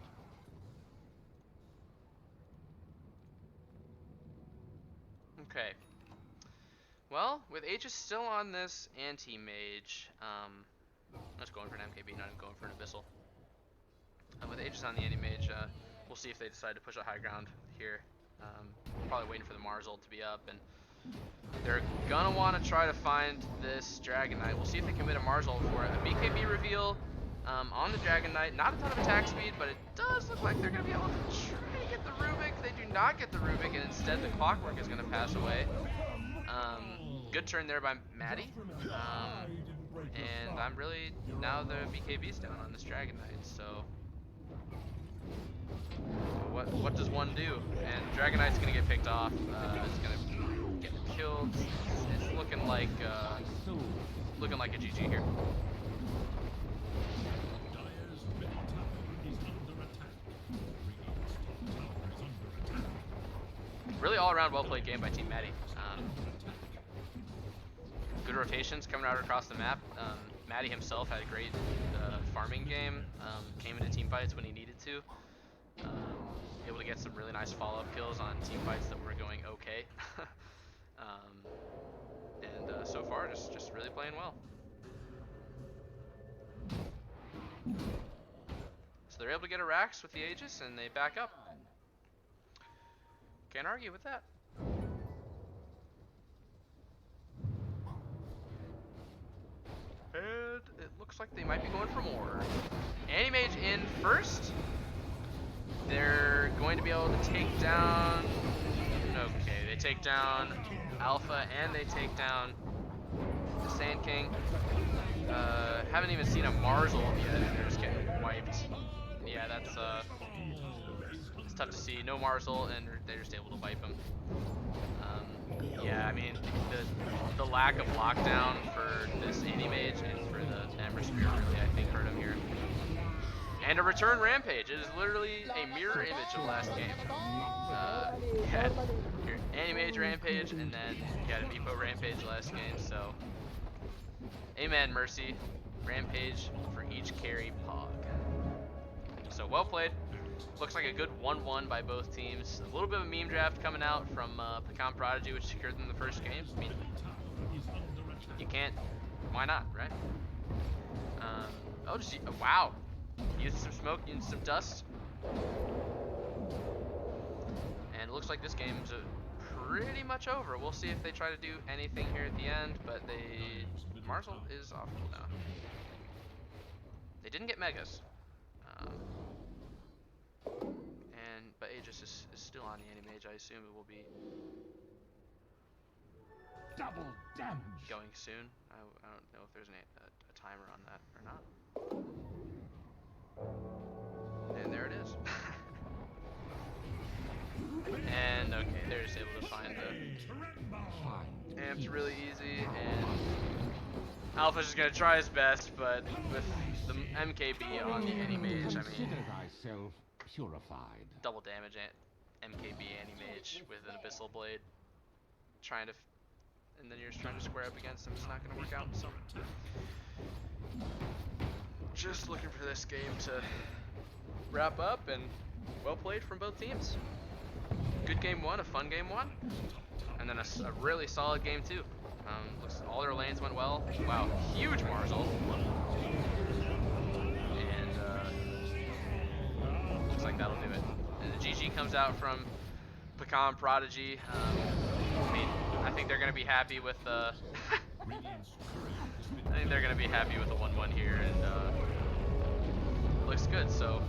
S1: Okay. Well, with Aegis still on this anti-mage, I was going for an MKB, not even going for an Abyssal. With Aegis on the anti-mage, we'll see if they decide to push a high ground here. Probably waiting for the Mars ult to be up, and they're gonna want to try to find this Dragon Knight. We'll see if they commit a Mars ult for it. A BKB reveal on the Dragon Knight. Not a ton of attack speed, but it does look like they're gonna be able to try to get the Rubik. They do not get the Rubik, and instead the Clockwork is gonna pass away. Good turn there by Matty. And I'm really, now the BKB's down on this Dragon Knight, so what does one do? And Dragon Knight's gonna get picked off. It's gonna get killed. It's looking like a GG here. Really all around well played game by Team Matty. Good rotations coming out across the map. Matty himself had a great farming game. Came into team fights when he needed to. Able to get some really nice follow-up kills on team fights that were going okay. And so far, just really playing well. So they're able to get a Rax with the Aegis, and they back up. Can't argue with that. And it looks like they might be going for more. Anti-Mage in first. They're going to be able to take down... Okay, they take down Alpha and they take down the Sand King. Haven't even seen a Mars ult yet, and they're just getting wiped. Yeah, that's it's tough to see. No Mars ult, and they're just able to wipe him. Yeah, I mean, the lack of lockdown for this Anti-Mage and for the Ember Spirit really, I think, hurt him here. And a return Rampage. It is literally a mirror image of last game. You had your Anti-Mage Rampage, and then you had a Meepo Rampage last game, so... Amen, Mercy. Rampage for each carry pog. So well played. Looks like a good 1-1 by both teams. A little bit of a meme draft coming out from Pecan Prodigy, which secured them the first game. I mean, you can't. Why not, right? Oh, wow. Using some smoke, using some dust. And it looks like this game's pretty much over. We'll see if they try to do anything here at the end, but Marzel is off now. They didn't get Megas. But Aegis is still on the Anti-Mage. I assume it will be
S3: Double damage.
S1: going soon. I don't know if there's a timer on that or not. And there it is. And okay, they're just able to find the amps really easy, and Alpha's just gonna try his best, but with the MKB on the Anti-Mage, I mean,
S3: thyself purified.
S1: double damage MKB Anti-Mage with an Abyssal Blade, and then you're just trying to square up against him. It's not gonna work out. So, just looking for this game to wrap up, and well played from both teams. Good game one, a fun game one, and then a really solid game two. Looks all their lanes went well. Wow, huge Marzel. And looks like that'll do it. And the GG comes out from Pecan Prodigy. I mean, I think they're gonna be happy with I think they're gonna be happy with the 1-1 here, and looks good. So,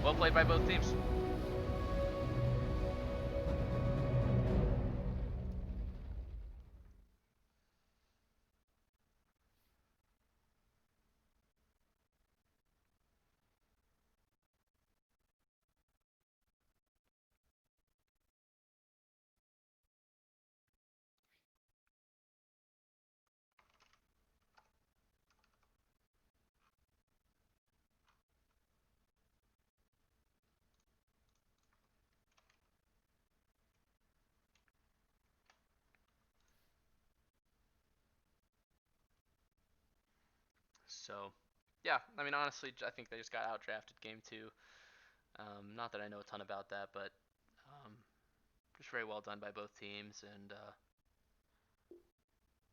S1: well played by both teams. So, yeah, I mean, honestly, I think they just got outdrafted game two. Not that I know a ton about that, but just very well done by both teams. And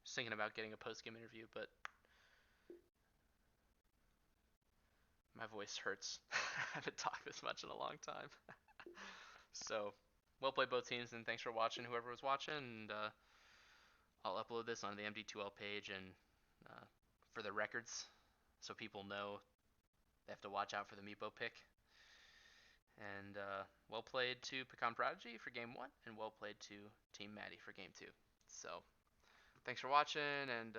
S1: just thinking about getting a post-game interview, but my voice hurts. I haven't talked this much in a long time. So, well played both teams, and thanks for watching, whoever was watching. And I'll upload this on the MD2L page and for the records, so people know they have to watch out for the Meepo pick. And well played to Pecan Prodigy for game one, and well played to Team Matty for game two. So, thanks for watching, and